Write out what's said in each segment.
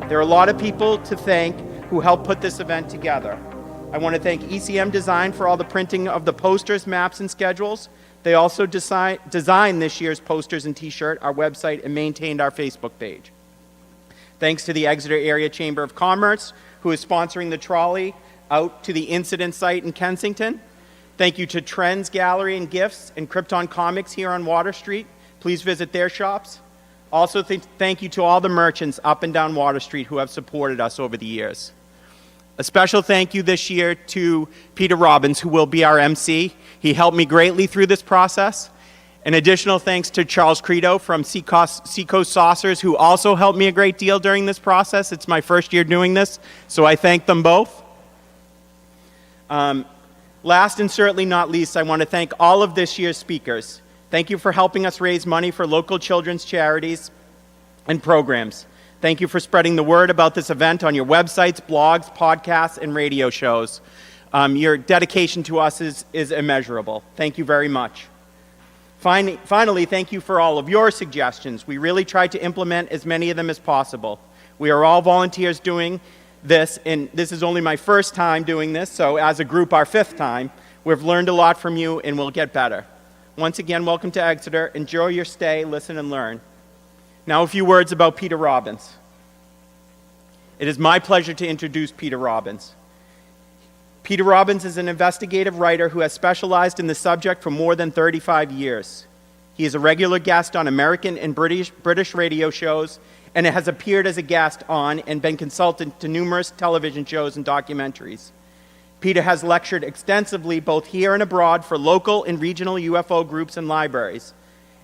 There are a lot of people to thank who helped put this event together. I want to thank ECM Design for all the printing of the posters, maps, and schedules. They also designed this year's posters and t-shirt, our website, and maintained our Facebook page. Thanks to the Exeter Area Chamber of Commerce, who is sponsoring the trolley out to the incident site in Kensington. Thank you to Trends Gallery and Gifts and Krypton Comics here on Water Street. Please visit their shops. Also, thank you to all the merchants up and down Water Street who have supported us over the years. A special thank you this year to Peter Robbins, who will be our MC. He helped me greatly through this process. An additional thanks to Charles Credo from Seacoast Saucers, who also helped me a great deal during this process. It's my first year doing this, so I thank them both. Last and certainly not least, I want to thank all of this year's speakers. Thank you for helping us raise money for local children's charities and programs. Thank you for spreading the word about this event on your websites, blogs, podcasts, and radio shows. Your dedication to us is immeasurable. Thank you very much. Finally, thank you for all of your suggestions. We really tried to implement as many of them as possible. We are all volunteers doing this, and this is only my first time doing this, so as a group, our fifth time. We've learned a lot from you, and we'll get better. Once again, welcome to Exeter. Enjoy your stay, listen, and learn. Now a few words about Peter Robbins. It is my pleasure to introduce Peter Robbins. Peter Robbins is an investigative writer who has specialized in the subject for more than 35 years. He is a regular guest on American and British radio shows and has appeared as a guest on and been consultant to numerous television shows and documentaries. Peter has lectured extensively both here and abroad for local and regional UFO groups and libraries,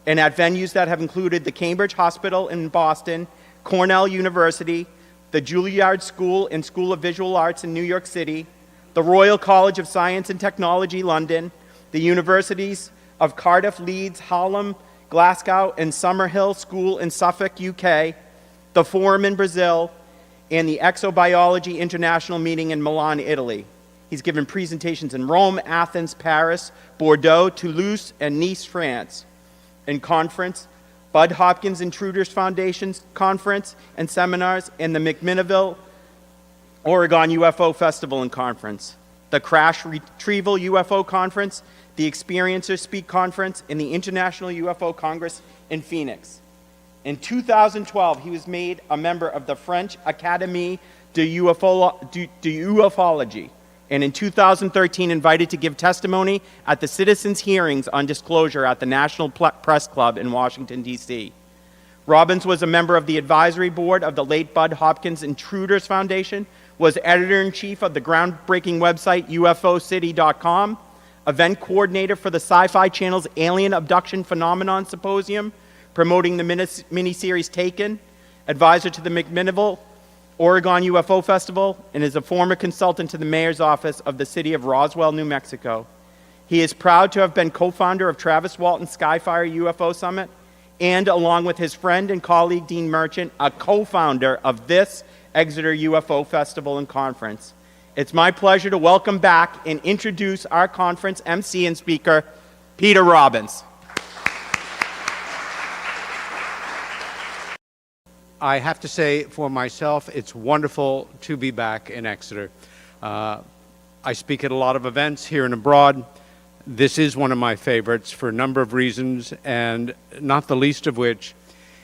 and at venues that have included the Cambridge Hospital in Boston, Cornell University, the Juilliard School and School of Visual Arts in New York City, the Royal College of Science and Technology, London, the Universities of Cardiff, Leeds, Hallam, Glasgow, and Summerhill School in Suffolk, UK, the Forum in Brazil, and the Exobiology International Meeting in Milan, Italy. He's given presentations in Rome, Athens, Paris, Bordeaux, Toulouse, and Nice, France. In conference, Bud Hopkins Intruders Foundation's conference and seminars, and the McMinnville, Oregon UFO Festival and Conference, the Crash Retrieval UFO Conference, the Experiencers Speak Conference, and the International UFO Congress in Phoenix. In 2012, he was made a member of the French Académie de Ufology, and in 2013 invited to give testimony at the citizens' hearings on disclosure at the National Press Club in Washington, D.C. Robbins was a member of the advisory board of the late Bud Hopkins Intruders Foundation, was editor-in-chief of the groundbreaking website UFOcity.com, event coordinator for the Sci-Fi Channel's Alien Abduction Phenomenon Symposium, promoting the miniseries Taken, advisor to the McMinnville Oregon UFO Festival, and is a former consultant to the mayor's office of the city of Roswell, New Mexico. He is proud to have been co-founder of Travis Walton's Skyfire UFO Summit, and along with his friend and colleague Dean Merchant, a co-founder of this Exeter UFO Festival and Conference. It's my pleasure to welcome back and introduce our conference MC and speaker, Peter Robbins. I have to say for myself, it's wonderful to be back in Exeter. I speak at a lot of events here and abroad. This is one of my favorites for a number of reasons, and not the least of which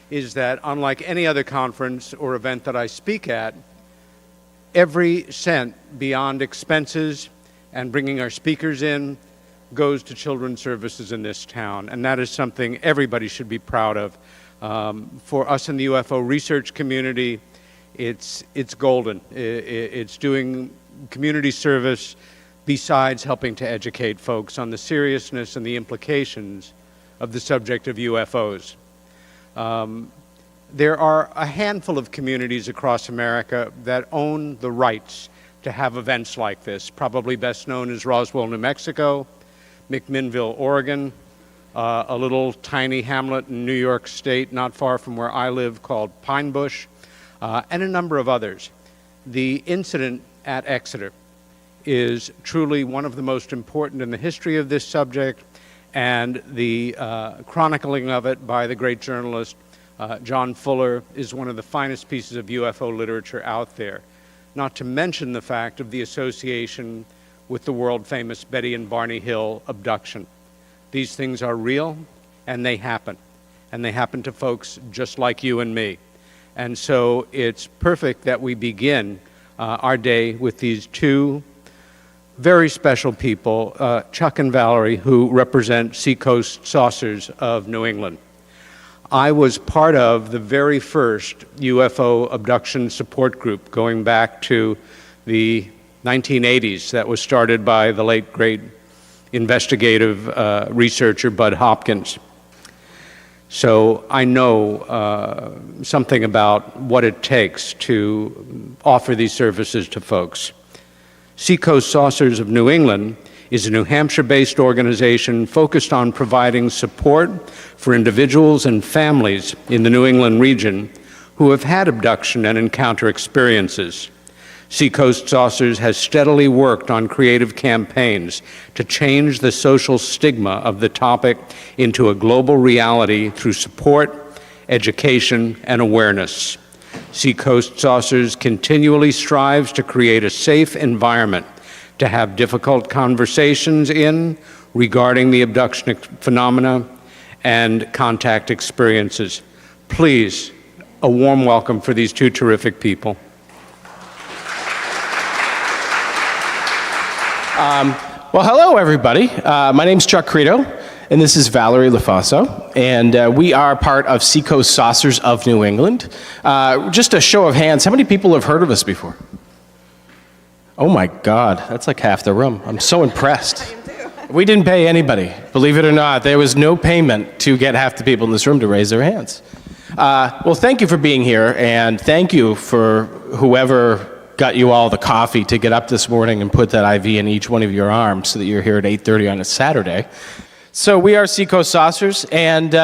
is that unlike any other conference or event that I speak at, every cent beyond expenses and bringing our speakers in goes to children's services in this town, and that is something everybody should be proud of. For us in the UFO research community, it's golden. It's doing community service besides helping to educate folks on the seriousness and the implications of the subject of UFOs. There are a handful of communities across America that own the rights to have events like this. Probably best known is Roswell, New Mexico, McMinnville, Oregon, a little tiny hamlet in New York State, not far from where I live, called Pine Bush, and a number of others. The incident at Exeter is truly one of the most important in the history of this subject, and the chronicling of it by the great journalist John Fuller is one of the finest pieces of UFO literature out there, not to mention the fact of the association with the world-famous Betty and Barney Hill abduction. These things are real, and they happen to folks just like you and me. And so it's perfect that we begin our day with these two very special people, Chuck and Valerie, who represent Seacoast Saucers of New England. I was part of the very first UFO abduction support group going back to the 1980s that was started by the late, great investigative researcher Bud Hopkins. So I know something about what it takes to offer these services to folks. Seacoast Saucers of New England is a New Hampshire-based organization focused on providing support for individuals and families in the New England region who have had abduction and encounter experiences. Seacoast Saucers has steadily worked on creative campaigns to change the social stigma of the topic into a global reality through support, education, and awareness. Seacoast Saucers continually strives to create a safe environment to have difficult conversations in regarding the abduction phenomena and contact experiences. Please, a warm welcome for these two terrific people. Well, hello, everybody. My name's Chuck Credo, and this is Valerie LaFaso, and we are part of Seacoast Saucers of New England. Just a show of hands, how many people have heard of us before? Oh my God, that's like half the room. I'm so impressed. We didn't pay anybody, believe it or not. There was no payment to get half the people in this room to raise their hands. Well, thank you for being here, and thank you for whoever got you all the coffee to get up this morning and put that IV in each one of your arms so that you're here at 8:30 on a Saturday. So we are Seacoast Saucers, and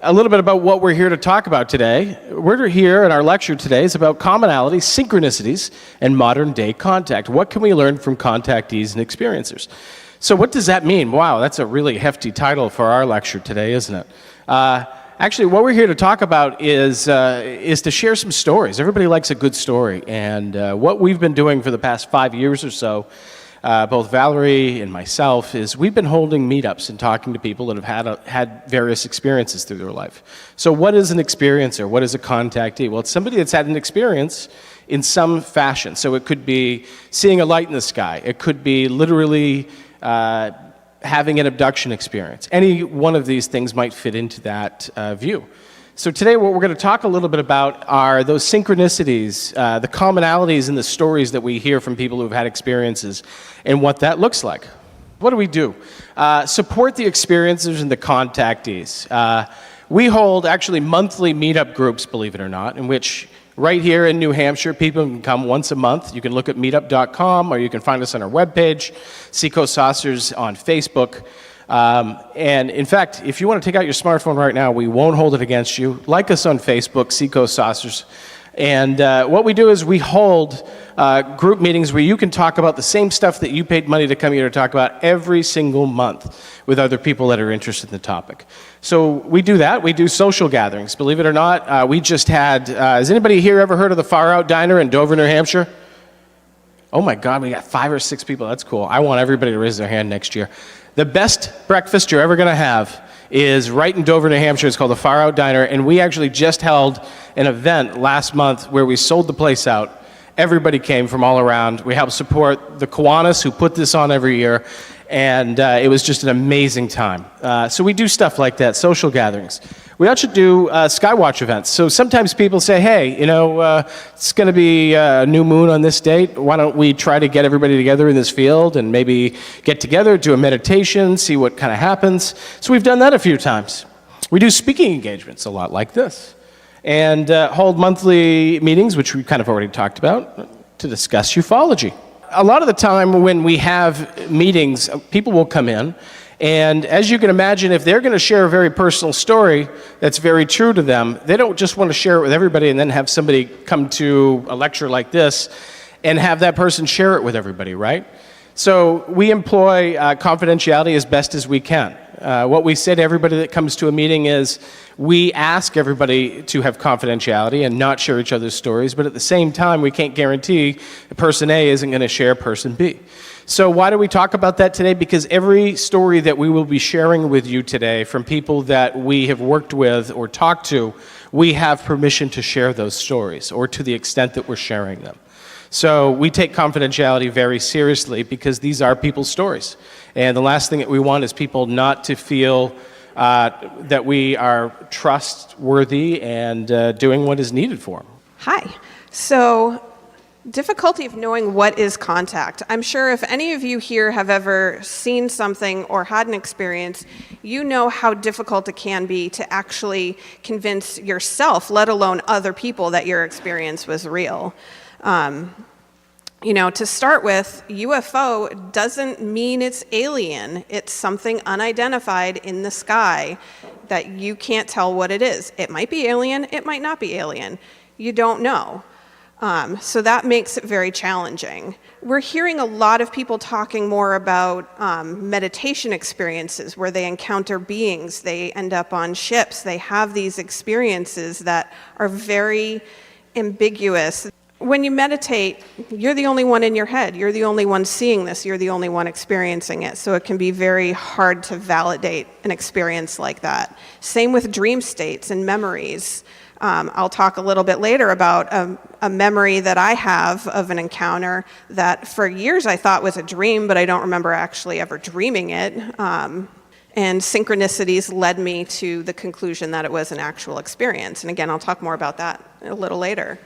a little bit about what we're here to talk about today. We're here, and our lecture today is about commonalities, synchronicities, and modern-day contact. What can we learn from contactees and experiencers? So what does that mean? Wow, that's a really hefty title for our lecture today, isn't it? Actually, what we're here to talk about is to share some stories. Everybody likes a good story, and what we've been doing for the past 5 years or so, both Valerie and myself, is we've been holding meetups and talking to people that have had various experiences through their life. So what is an experiencer? What is a contactee? Well, it's somebody that's had an experience in some fashion. So it could be seeing a light in the sky. It could be literally having an abduction experience. Any one of these things might fit into that view. So today what we're going to talk a little bit about are those synchronicities, the commonalities in the stories that we hear from people who've had experiences and what that looks like. What do we do? Support the experiencers and the contactees. We hold actually monthly meetup groups, believe it or not, in which right here in New Hampshire, people can come once a month. You can look at meetup.com, or you can find us on our webpage, Seacoast Saucers on Facebook. And in fact, if you want to take out your smartphone right now, we won't hold it against you. Like us on Facebook, Seacoast Saucers. And what we do is we hold group meetings where you can talk about the same stuff that you paid money to come here to talk about every single month with other people that are interested in the topic. So we do that. We do social gatherings. Believe it or not, we just had, has anybody here ever heard of the Far Out Diner in Dover, New Hampshire? Oh my God, we got 5 or 6 people. That's cool. I want everybody to raise their hand next year. The best breakfast you're ever going to have is right in Dover, New Hampshire. It's called the Far Out Diner, and we actually just held an event last month where we sold the place out. Everybody came from all around. We helped support the Kiwanis, who put this on every year, and it was just an amazing time. So we do stuff like that, social gatherings. We also do Skywatch events. So sometimes people say, hey, you know, it's going to be a new moon on this date. Why don't we try to get everybody together in this field and maybe get together, do a meditation, see what kind of happens. So we've done that a few times. We do speaking engagements a lot like this, and hold monthly meetings, which we kind of already talked about, to discuss ufology. A lot of the time when we have meetings, people will come in, and as you can imagine, if they're going to share a very personal story that's very true to them, they don't just want to share it with everybody and then have somebody come to a lecture like this and have that person share it with everybody, right? So we employ confidentiality as best as we can. What we say to everybody that comes to a meeting is we ask everybody to have confidentiality and not share each other's stories, but at the same time, we can't guarantee person A isn't going to share person B. So why do we talk about that today? Because every story that we will be sharing with you today from people that we have worked with or talked to, we have permission to share those stories, or to the extent that we're sharing them. So we take confidentiality very seriously because these are people's stories. And the last thing that we want is people not to feel that we are trustworthy and doing what is needed for them. Hi. So, difficulty of knowing what is contact. I'm sure if any of you here have ever seen something or had an experience, you know how difficult it can be to actually convince yourself, let alone other people, that your experience was real. To start with, UFO doesn't mean it's alien. It's something unidentified in the sky that you can't tell what it is. It might be alien, it might not be alien. You don't know. So that makes it very challenging. We're hearing a lot of people talking more about meditation experiences where they encounter beings, they end up on ships, they have these experiences that are very ambiguous. When you meditate, you're the only one in your head. You're the only one seeing this. You're the only one experiencing it. So it can be very hard to validate an experience like that. Same with dream states and memories. I'll talk a little bit later about a memory that I have of an encounter that for years I thought was a dream, but I don't remember actually ever dreaming it. And synchronicities led me to the conclusion that it was an actual experience. And again, I'll talk more about that a little later.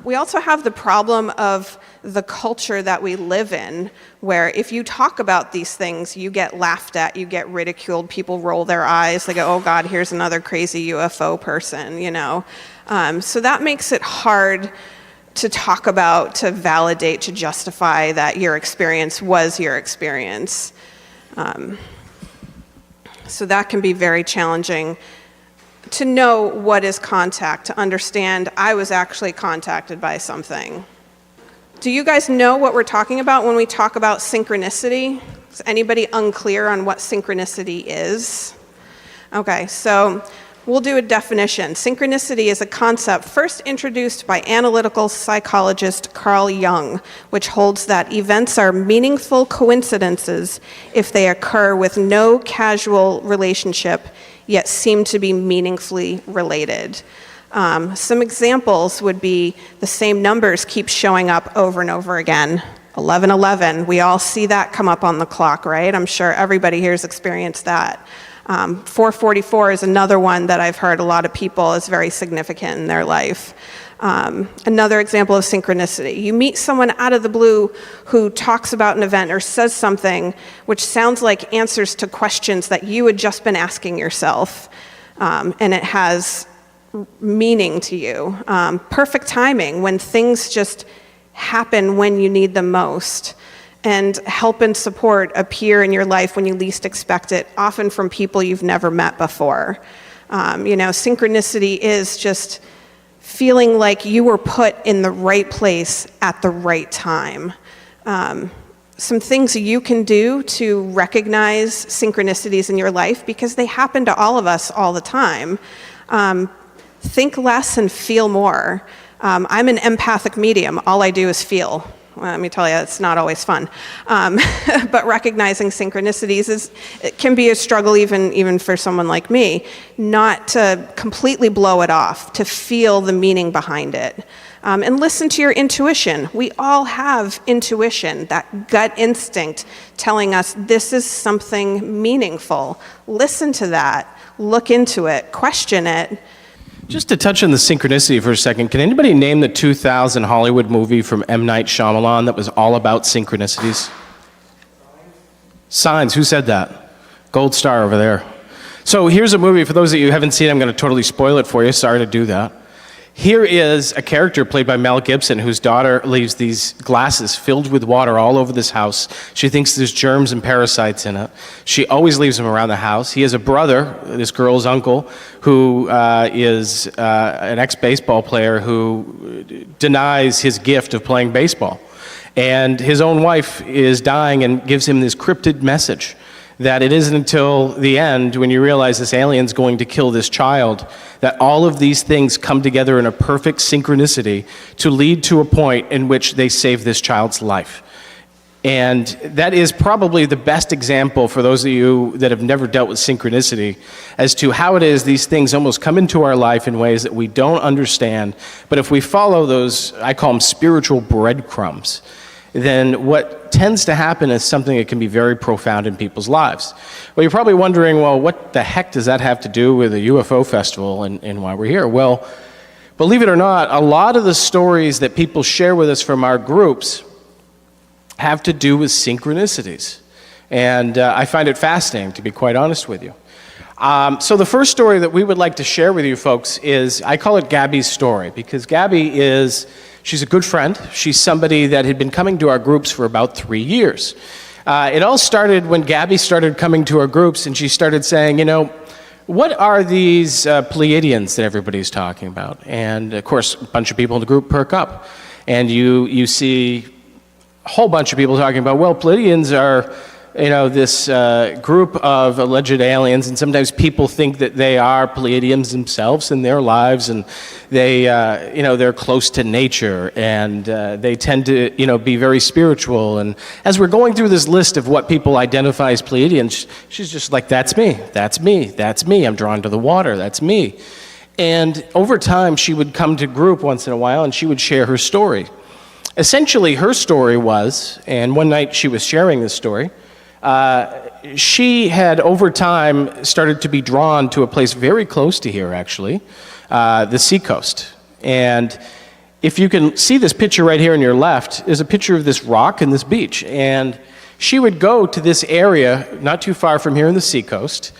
We also have the problem of the culture that we live in, where if you talk about these things, you get laughed at, you get ridiculed, people roll their eyes, they go, oh God, here's another crazy UFO person, So that makes it hard to talk about, to validate, to justify that your experience was your experience. So that can be very challenging. To know what is contact, to understand I was actually contacted by something. Do you guys know what we're talking about when we talk about synchronicity? Is anybody unclear on what synchronicity is? Okay, so we'll do a definition. Synchronicity is a concept first introduced by analytical psychologist Carl Jung, which holds that events are meaningful coincidences if they occur with no causal relationship yet seem to be meaningfully related. Some examples would be the same numbers keep showing up over and over again. 11:11, we all see that come up on the clock, right? I'm sure everybody here has experienced that. 4:44 is another one that I've heard a lot of people is very significant in their life. Another example of synchronicity. You meet someone out of the blue who talks about an event or says something which sounds like answers to questions that you had just been asking yourself, and it has meaning to you. Perfect timing, when things just happen when you need them most. And help and support appear in your life when you least expect it, often from people you've never met before. Synchronicity is just feeling like you were put in the right place at the right time. Some things you can do to recognize synchronicities in your life, because they happen to all of us all the time. Think less and feel more. I'm an empathic medium. All I do is feel. Let me tell you, it's not always fun. But recognizing synchronicities it can be a struggle even for someone like me, not to completely blow it off, to feel the meaning behind it. And listen to your intuition. We all have intuition, that gut instinct telling us this is something meaningful. Listen to that, look into it, question it. Just to touch on the synchronicity for a second, can anybody name the 2000 Hollywood movie from M. Night Shyamalan that was all about synchronicities? Signs, who said that? Gold star over there. So here's a movie, for those of you who haven't seen it, I'm going to totally spoil it for you, sorry to do that. Here is a character played by Mel Gibson whose daughter leaves these glasses filled with water all over this house. She thinks there's germs and parasites in it. She always leaves them around the house. He has a brother, this girl's uncle, who is an ex-baseball player who denies his gift of playing baseball. And his own wife is dying and gives him this cryptid message That it isn't until the end, when you realize this alien's going to kill this child, that all of these things come together in a perfect synchronicity to lead to a point in which they save this child's life. And that is probably the best example for those of you that have never dealt with synchronicity as to how it is these things almost come into our life in ways that we don't understand. But if we follow those, I call them spiritual breadcrumbs, then what tends to happen is something that can be very profound in people's lives. Well, you're probably wondering, well, what the heck does that have to do with a UFO festival and why we're here? Well, believe it or not, a lot of the stories that people share with us from our groups have to do with synchronicities. And I find it fascinating, to be quite honest with you. So the first story that we would like to share with you folks is, I call it Gabby's story, because Gabby she's a good friend. She's somebody that had been coming to our groups for about 3 years. It all started when Gabby started coming to our groups and she started saying, what are these Pleiadians that everybody's talking about? And of course, a bunch of people in the group perk up. And you see a whole bunch of people talking about, well, Pleiadians are this group of alleged aliens, and sometimes people think that they are Pleiadians themselves in their lives, and they're close to nature, and they tend to, be very spiritual. And as we're going through this list of what people identify as Pleiadians, she's just like, that's me, that's me, that's me. I'm drawn to the water, that's me. And over time, she would come to group once in a while, and she would share her story. Essentially, her story was, and one night she was sharing this story, she had over time started to be drawn to a place very close to here, actually, the seacoast. And if you can see this picture right here on your left, is a picture of this rock and this beach. And she would go to this area not too far from here on the seacoast,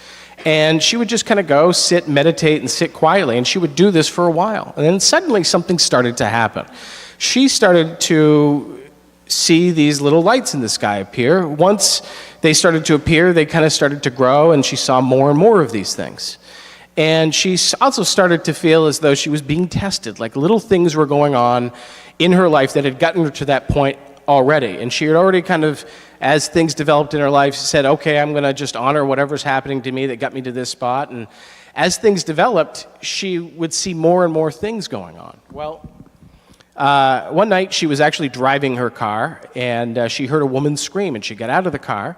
and she would just kind of go, sit, meditate, and sit quietly. And she would do this for a while. And then suddenly something started to happen. She started to see these little lights in the sky appear. Once they started to appear, they kind of started to grow, and she saw more and more of these things. And she also started to feel as though she was being tested, like little things were going on in her life that had gotten her to that point already. And she had already kind of, as things developed in her life, said, okay, I'm going to just honor whatever's happening to me that got me to this spot. And as things developed, she would see more and more things going on. Well, one night she was actually driving her car, and she heard a woman scream, and she got out of the car,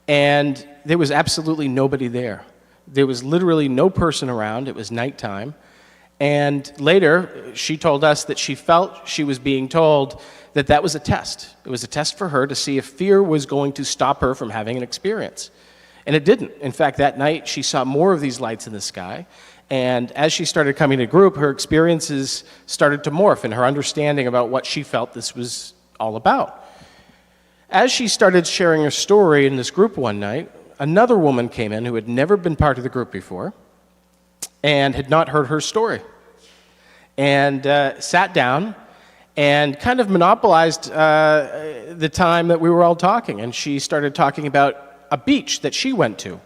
and there was absolutely nobody there. There was literally no person around. It was nighttime. And later, she told us that she felt she was being told that that was a test. It was a test for her to see if fear was going to stop her from having an experience. And it didn't. In fact, that night, she saw more of these lights in the sky. And as she started coming to group, her experiences started to morph, and her understanding about what she felt this was all about. As she started sharing her story in this group one night, another woman came in who had never been part of the group before and had not heard her story, and sat down and kind of monopolized the time that we were all talking. And she started talking about a beach that she went to,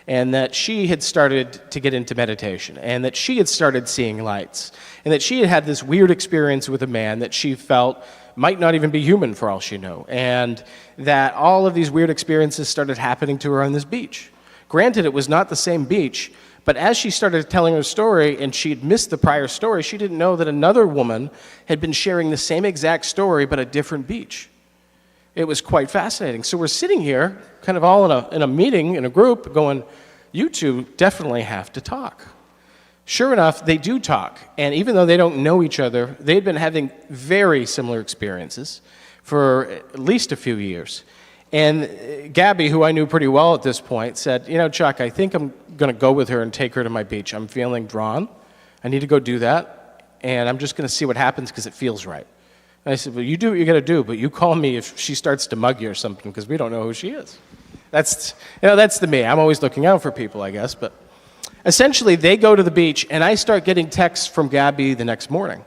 and that she had started to get into meditation, and that she had started seeing lights, and that she had had this weird experience with a man that she felt might not even be human for all she knew, and that all of these weird experiences started happening to her on this beach. Granted, it was not the same beach, but as she started telling her story, and she had missed the prior story, she didn't know that another woman had been sharing the same exact story, but a different beach. It was quite fascinating. So we're sitting here, kind of all in a meeting, in a group, going, you two definitely have to talk. Sure enough, they do talk. And even though they don't know each other, they'd been having very similar experiences for at least a few years. And Gabby, who I knew pretty well at this point, said, Chuck, I think I'm going to go with her and take her to my beach. I'm feeling drawn. I need to go do that. And I'm just going to see what happens because it feels right. And I said, well, you do what you got to do, but you call me if she starts to mug you or something, because we don't know who she is. That's the me. I'm always looking out for people, I guess. But essentially, they go to the beach, and I start getting texts from Gabby the next morning.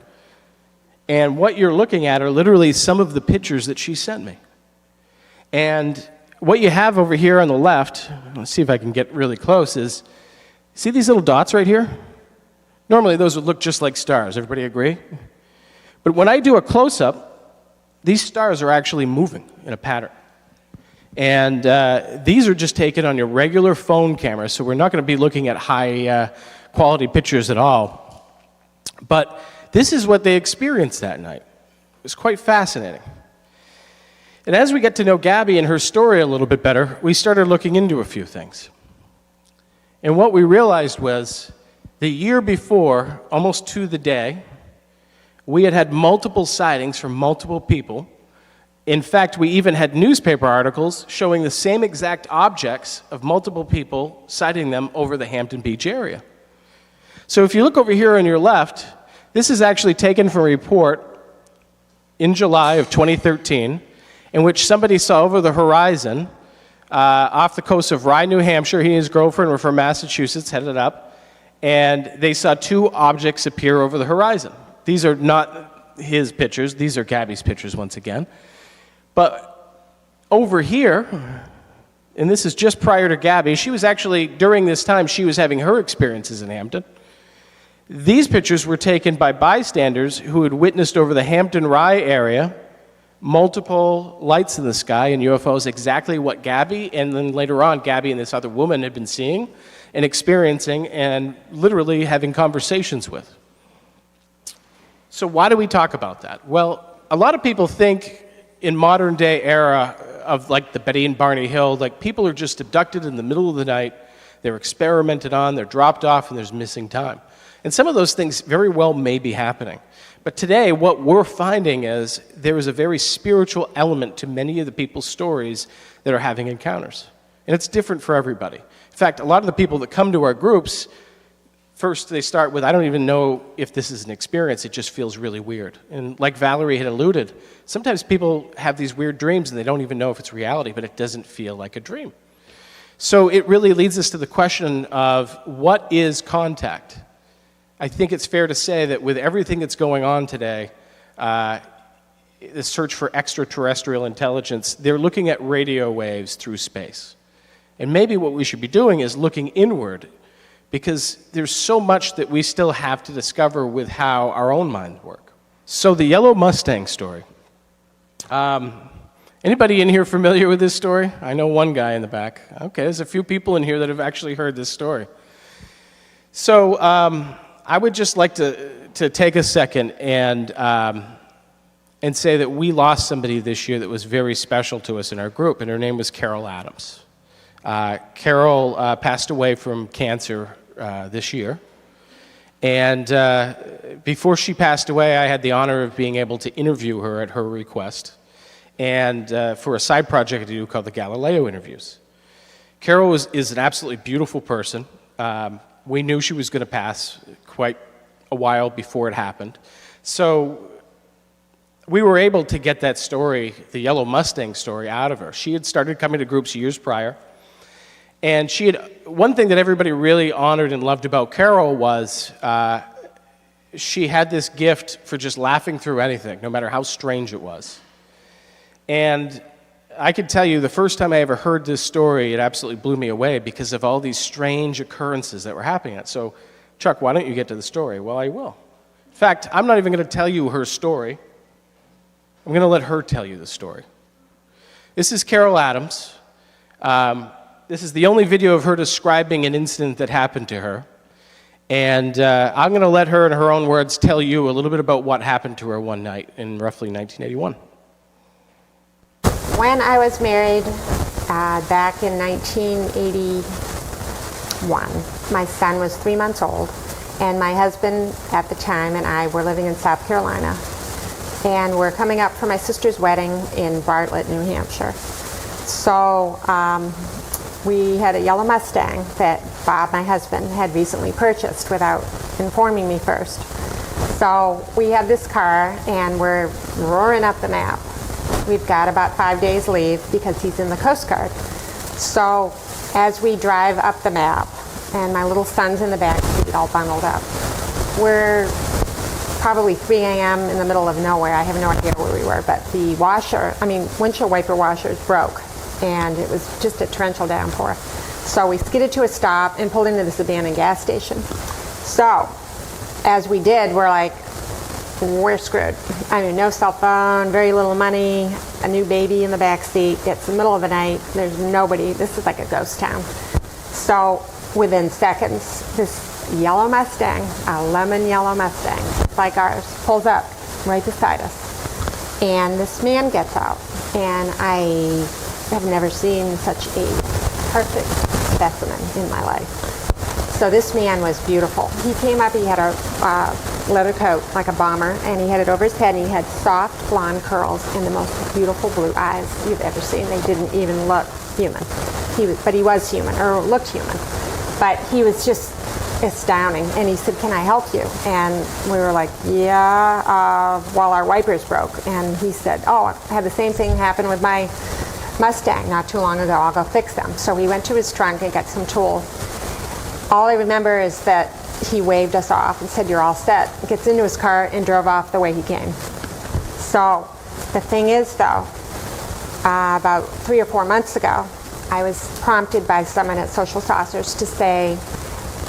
And what you're looking at are literally some of the pictures that she sent me. And what you have over here on the left, let's see if I can get really close, is, see these little dots right here? Normally, those would look just like stars. Everybody agree? But when I do a close-up, these stars are actually moving in a pattern. And these are just taken on your regular phone camera, so we're not going to be looking at high quality pictures at all. But this is what they experienced that night. It was quite fascinating. And as we get to know Gabby and her story a little bit better, we started looking into a few things. And what we realized was the year before, almost to the day, we had had multiple sightings from multiple people. In fact, we even had newspaper articles showing the same exact objects of multiple people sighting them over the Hampton Beach area. So if you look over here on your left, this is actually taken from a report in July of 2013 in which somebody saw over the horizon off the coast of Rye, New Hampshire. He and his girlfriend were from Massachusetts, headed up, and they saw two objects appear over the horizon. These are not his pictures. These are Gabby's pictures once again. But over here, and this is just prior to Gabby, she was actually, during this time, she was having her experiences in Hampton. These pictures were taken by bystanders who had witnessed over the Hampton-Rye area multiple lights in the sky and UFOs, exactly what Gabby, and then later on, Gabby and this other woman had been seeing and experiencing and literally having conversations with. So why do we talk about that? Well, a lot of people think in modern day era of like the Betty and Barney Hill, like people are just abducted in the middle of the night, they're experimented on, they're dropped off, and there's missing time. And some of those things very well may be happening. But today, what we're finding is there is a very spiritual element to many of the people's stories that are having encounters. And it's different for everybody. In fact, a lot of the people that come to our groups, first they start with, I don't even know if this is an experience, it just feels really weird. And like Valerie had alluded, sometimes people have these weird dreams and they don't even know if it's reality, but it doesn't feel like a dream. So it really leads us to the question of what is contact? I think it's fair to say that with everything that's going on today, the search for extraterrestrial intelligence, they're looking at radio waves through space. And maybe what we should be doing is looking inward, because there's so much that we still have to discover with how our own minds work. So the yellow Mustang story. Anybody in here familiar with this story? I know one guy in the back. Okay, there's a few people in here that have actually heard this story. So I would just like to take a second and say that we lost somebody this year that was very special to us in our group, and her name was Carol Adams. Carol passed away from cancer this year. And before she passed away, I had the honor of being able to interview her at her request, and for a side project I do called the Galileo Interviews. Carol is an absolutely beautiful person. We knew she was going to pass quite a while before it happened. So we were able to get that story, the yellow Mustang story, out of her. She had started coming to groups years prior. And one thing that everybody really honored and loved about Carol was she had this gift for just laughing through anything, no matter how strange it was. And I can tell you, the first time I ever heard this story, it absolutely blew me away because of all these strange occurrences that were happening. So, Chuck, why don't you get to the story? Well, I will. In fact, I'm not even going to tell you her story. I'm going to let her tell you the story. This is Carol Adams. This is the only video of her describing an incident that happened to her. And I'm going to let her, in her own words, tell you a little bit about what happened to her one night in roughly 1981. When I was married back in 1981, my son was 3 months old, and my husband at the time and I were living in South Carolina, and we're coming up for my sister's wedding in Bartlett, New Hampshire. So we had a yellow Mustang that Bob, my husband, had recently purchased without informing me first. So we have this car and we're roaring up the map. We've got about 5 days leave because he's in the Coast Guard. So as we drive up the map, and my little son's in the back seat all bundled up, we're probably 3 a.m. in the middle of nowhere. I have no idea where we were, but the windshield wiper washers broke, and it was just a torrential downpour. So we skidded to a stop and pulled into this abandoned gas station. So as we did, we're like, we're screwed. I mean, no cell phone, very little money, a new baby in the back seat. It's the middle of the night. There's nobody. This is like a ghost town. So within seconds, this yellow Mustang, a lemon yellow Mustang, like ours, pulls up right beside us. And this man gets out. And I have never seen such a perfect specimen in my life. So this man was beautiful. He came up, he had a leather coat, like a bomber, and he had it over his head, and he had soft blonde curls and the most beautiful blue eyes you've ever seen. They didn't even look human. But he was human, or looked human. But he was just astounding. And he said, "Can I help you?" And we were like, "Yeah," while our wipers broke. And he said, "Oh, I had the same thing happen with my Mustang not too long ago. I'll go fix them." So we went to his trunk and got some tools. All I remember is that he waved us off and said, "You're all set." Gets into his car and drove off the way he came. So the thing is, though, about 3 or 4 months ago, I was prompted by someone at Social Saucers to say,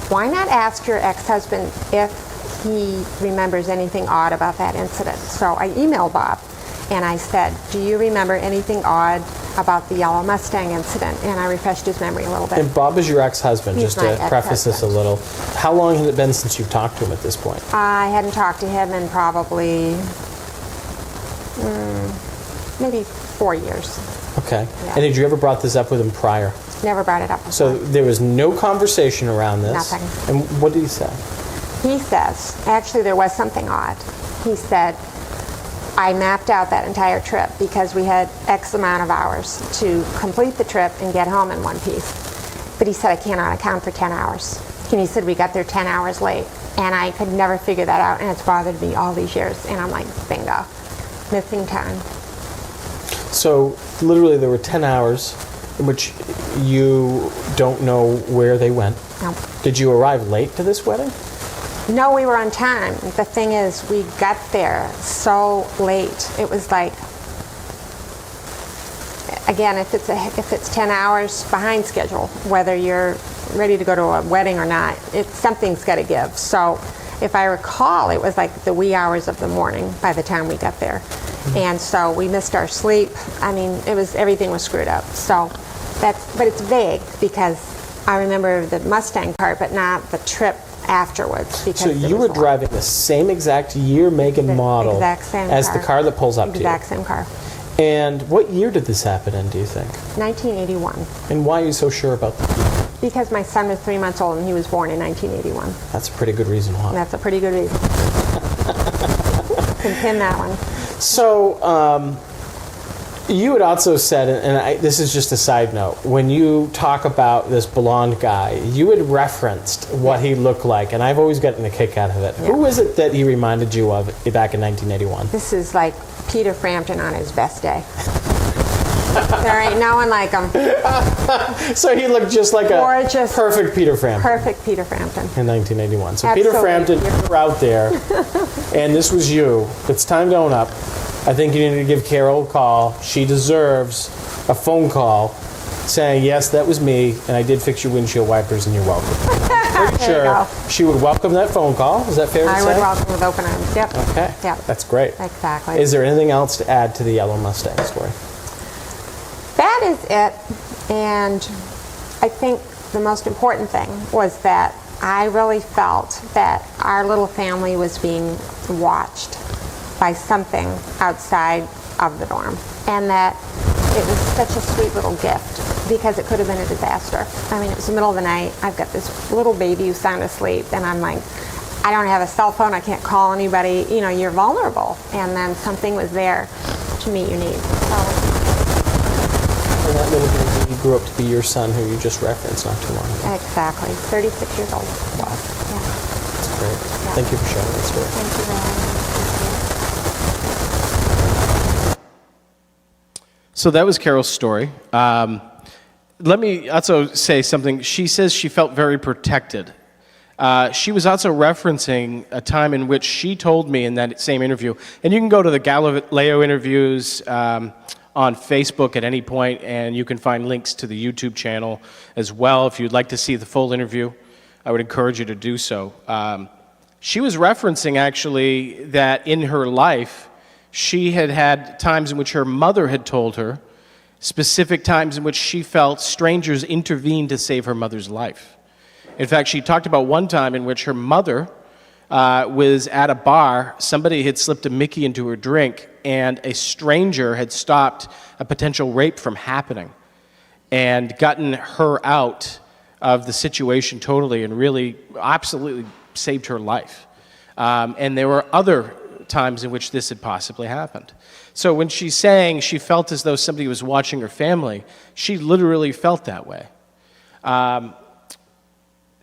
why not ask your ex-husband if he remembers anything odd about that incident? So I emailed Bob and I said, "Do you remember anything odd about the yellow Mustang incident?" And I refreshed his memory a little bit. And Bob is your ex-husband, He's just my to preface this a ex-husband. little. How long has it been since you've talked to him at this point? I hadn't talked to him in probably maybe 4 years. Okay. Yeah. And had you ever brought this up with him prior? Never brought it up before. So there was no conversation around this? Nothing. And what did he say? He says, actually there was something odd. He said, "I mapped out that entire trip because we had X amount of hours to complete the trip and get home in one piece." But he said, "I cannot account for 10 hours. And he said, "We got there 10 hours late." And I could never figure that out, and it's bothered me all these years. And I'm like, bingo, missing time. So literally there were 10 hours in which you don't know where they went. No. Did you arrive late to this wedding? No, we were on time. The thing is, we got there so late. It was like, again, if it's 10 hours behind schedule, whether you're ready to go to a wedding or not, something's got to give. So if I recall, it was like the wee hours of the morning by the time we got there. And so we missed our sleep. I mean, everything was screwed up. So but it's vague because I remember the Mustang part, but not the trip afterwards. Because So you were driving the same exact year, make, and model exact same as the car that pulls up to you. Exact same car. And what year did this happen in, do you think? 1981. And why are you so sure about that? Because my son was 3 months old and he was born in 1981. That's a pretty good reason why. That's a pretty good reason. Can pin that one. So, you had also said, and this is just a side note, when you talk about this blonde guy, you had referenced what he looked like, and I've always gotten a kick out of it. Yeah. Who is it that he reminded you of back in 1981? This is like Peter Frampton on his best day. There ain't no one like him. So he looked just like Gorgeous. a perfect Peter Frampton. Perfect Peter Frampton. In 1981. So Absolutely. Peter Frampton, you were out there, and this was you. It's time going up. I think you need to give Carol a call. She deserves a phone call saying, "Yes, that was me, and I did fix your windshield wipers, and you're welcome." I'm pretty There you sure go. she would welcome that phone call. Is that fair to I say? would welcome with open arms. Yep. Okay. Yep. That's great. Exactly. Is there anything else to add to the Yellow Mustang story? That is it. And I think the most important thing was that I really felt that our little family was being watched by something outside of the norm. And that it was such a sweet little gift because it could have been a disaster. I mean, it was the middle of the night. I've got this little baby who's sound asleep, and I'm like, I don't have a cell phone. I can't call anybody. You know, you're vulnerable. And then something was there to meet your needs. So, And that little baby grew up to be your son, who you just referenced not too long ago. exactly. 36 years old. Wow. Yeah. That's great. Yeah. Thank you for sharing that story. Thank you very much. So that was Carol's story. Let me also say something. She says she felt very protected. She was also referencing a time in which she told me in that same interview, and you can go to the Galileo interviews on Facebook at any point, and you can find links to the YouTube channel as well. If you'd like to see the full interview, I would encourage you to do so. She was referencing actually that in her life, she had had times in which her mother had told her, specific times in which she felt strangers intervened to save her mother's life. In fact, she talked about one time in which her mother was at a bar, somebody had slipped a Mickey into her drink, and a stranger had stopped a potential rape from happening and gotten her out of the situation totally and really absolutely saved her life. And there were other times in which this had possibly happened. So when she's saying she felt as though somebody was watching her family, she literally felt that way.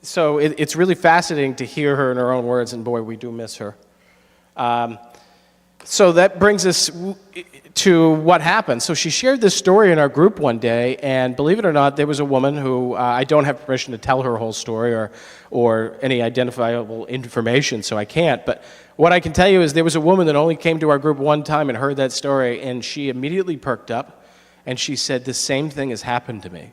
So it's really fascinating to hear her in her own words, and boy, we do miss her. So that brings us to what happened. So she shared this story in our group one day, and believe it or not, there was a woman who, I don't have permission to tell her whole story or any identifiable information, so I can't, but what I can tell you is there was a woman that only came to our group one time and heard that story, and she immediately perked up, and she said, the same thing has happened to me.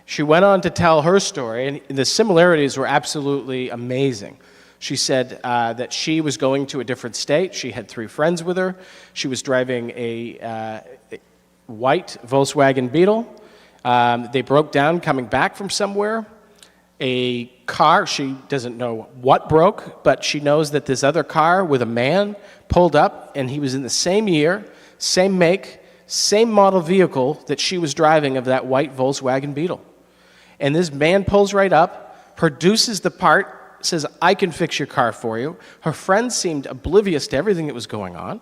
She went on to tell her story, and the similarities were absolutely amazing. She said that she was going to a different state. She had 3 friends with her. She was driving a white Volkswagen Beetle. They broke down coming back from somewhere. A car, she doesn't know what broke, but she knows that this other car with a man pulled up, and he was in the same year, same make, same model vehicle that she was driving of that white Volkswagen Beetle. And this man pulls right up, produces the part, says, I can fix your car for you. Her friends seemed oblivious to everything that was going on.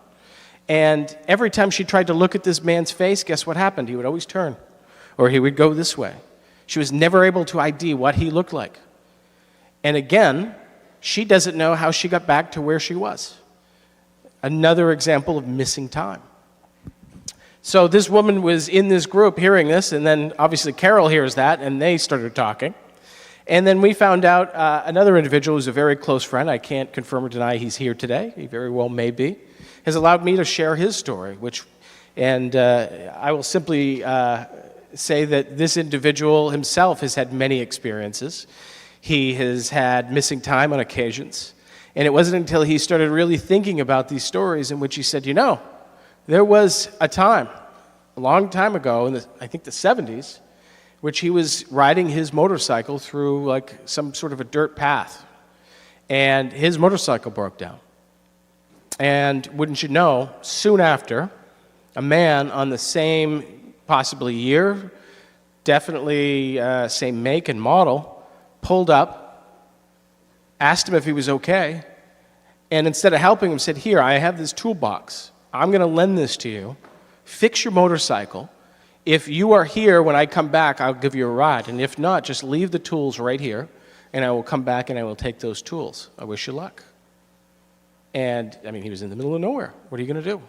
And every time she tried to look at this man's face, guess what happened? He would always turn, or he would go this way. She was never able to ID what he looked like. And again, she doesn't know how she got back to where she was. Another example of missing time. So this woman was in this group hearing this, and then obviously Carol hears that, and they started talking. And then we found out another individual who's a very close friend, I can't confirm or deny he's here today, he very well may be, has allowed me to share his story, and I will simply say that this individual himself has had many experiences. He has had missing time on occasions, and it wasn't until he started really thinking about these stories in which he said, you know, there was a time, a long time ago, in I think the 70s, which he was riding his motorcycle through like some sort of a dirt path, and his motorcycle broke down. And wouldn't you know, soon after, a man on the same possibly year, definitely same make and model, pulled up, asked him if he was okay, and instead of helping him said, here, I have this toolbox. I'm going to lend this to you. Fix your motorcycle. If you are here when I come back, I'll give you a ride. And if not, just leave the tools right here, and I will come back and I will take those tools. I wish you luck. And, I mean, he was in the middle of nowhere. What are you going to do?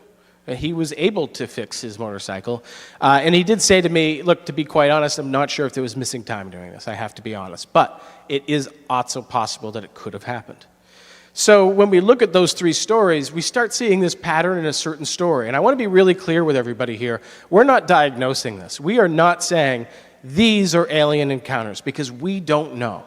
He was able to fix his motorcycle. And he did say to me, look, to be quite honest, I'm not sure if there was missing time doing this. I have to be honest. But it is also possible that it could have happened. So when we look at those 3 stories, we start seeing this pattern in a certain story. And I want to be really clear with everybody here. We're not diagnosing this. We are not saying these are alien encounters, because we don't know.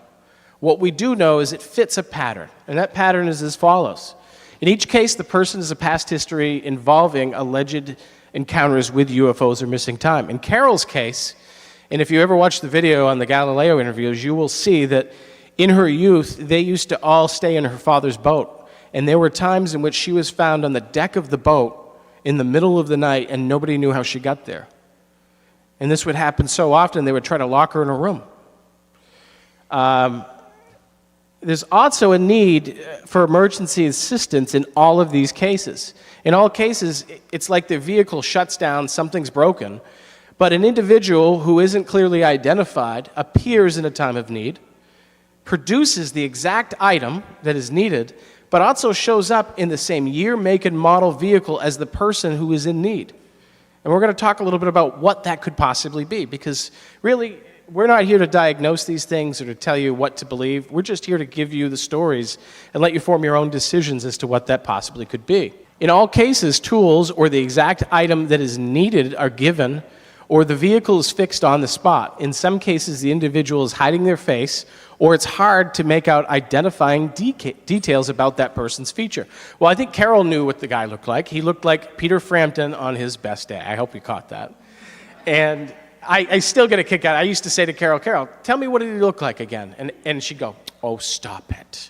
What we do know is it fits a pattern. And that pattern is as follows. In each case, the person has a past history involving alleged encounters with UFOs or missing time. In Carol's case, and if you ever watch the video on the Galileo interviews, you will see that in her youth, they used to all stay in her father's boat. And there were times in which she was found on the deck of the boat in the middle of the night, and nobody knew how she got there. And this would happen so often, they would try to lock her in a room. There's also a need for emergency assistance in all of these cases. In all cases, it's like the vehicle shuts down, something's broken, but an individual who isn't clearly identified appears in a time of need, produces the exact item that is needed, but also shows up in the same year, make, and model vehicle as the person who is in need. And we're going to talk a little bit about what that could possibly be, because really, we're not here to diagnose these things or to tell you what to believe. We're just here to give you the stories and let you form your own decisions as to what that possibly could be. In all cases, tools or the exact item that is needed are given, or the vehicle is fixed on the spot. In some cases, the individual is hiding their face, or it's hard to make out identifying details about that person's feature. Well, I think Carol knew what the guy looked like. He looked like Peter Frampton on his best day. I hope you caught that. And I still get a kick out. I used to say to Carol, Carol, tell me what did he look like again? And she'd go, oh, stop it.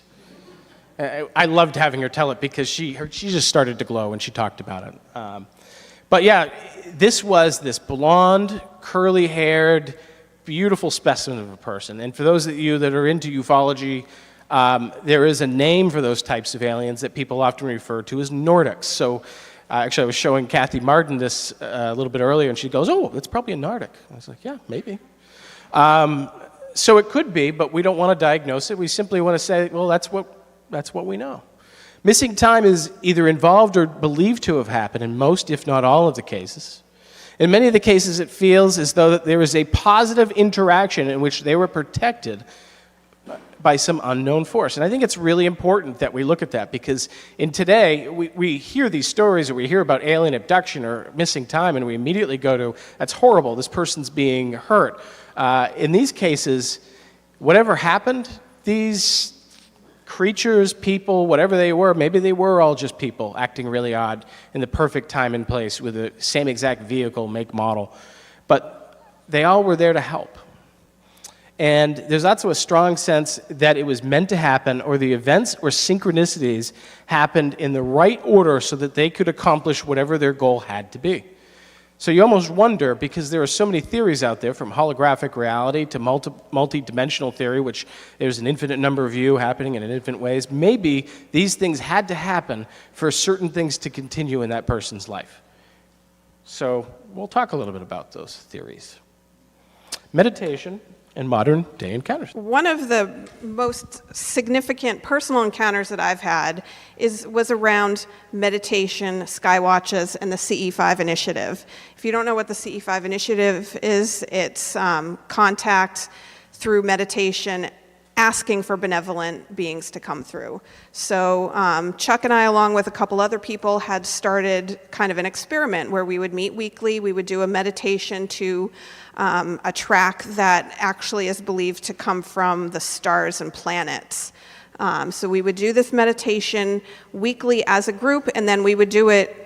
I loved having her tell it because she just started to glow when she talked about it. But yeah, this was this blonde, curly-haired, beautiful specimen of a person. And for those of you that are into ufology, there is a name for those types of aliens that people often refer to as Nordics. So actually, I was showing Kathy Martin this a little bit earlier, and she goes, oh, it's probably a Nordic. I was like, yeah, maybe. So it could be, but we don't want to diagnose it. We simply want to say, well, that's what we know. Missing time is either involved or believed to have happened in most, if not all, of the cases. In many of the cases, it feels as though that there is a positive interaction in which they were protected by some unknown force. And I think it's really important that we look at that, because in today, we hear these stories, or we hear about alien abduction or missing time, and we immediately go to, that's horrible, this person's being hurt. In these cases, whatever happened, these creatures, people, whatever they were, maybe they were all just people acting really odd in the perfect time and place with the same exact vehicle, make, model. But they all were there to help. And there's also a strong sense that it was meant to happen, or the events or synchronicities happened in the right order so that they could accomplish whatever their goal had to be. So you almost wonder, because there are so many theories out there, from holographic reality to multi-dimensional theory, which there's an infinite number of you happening in infinite ways, maybe these things had to happen for certain things to continue in that person's life. So we'll talk a little bit about those theories. Meditation and modern day encounters. One of the most significant personal encounters that I've had was around meditation, skywatches, and the CE5 initiative. If you don't know what the CE5 initiative is, it's contact through meditation, asking for benevolent beings to come through. So Chuck and I, along with a couple other people, had started kind of an experiment where we would meet weekly. We would do a meditation to a track that actually is believed to come from the stars and planets. So we would do this meditation weekly as a group, and then we would do it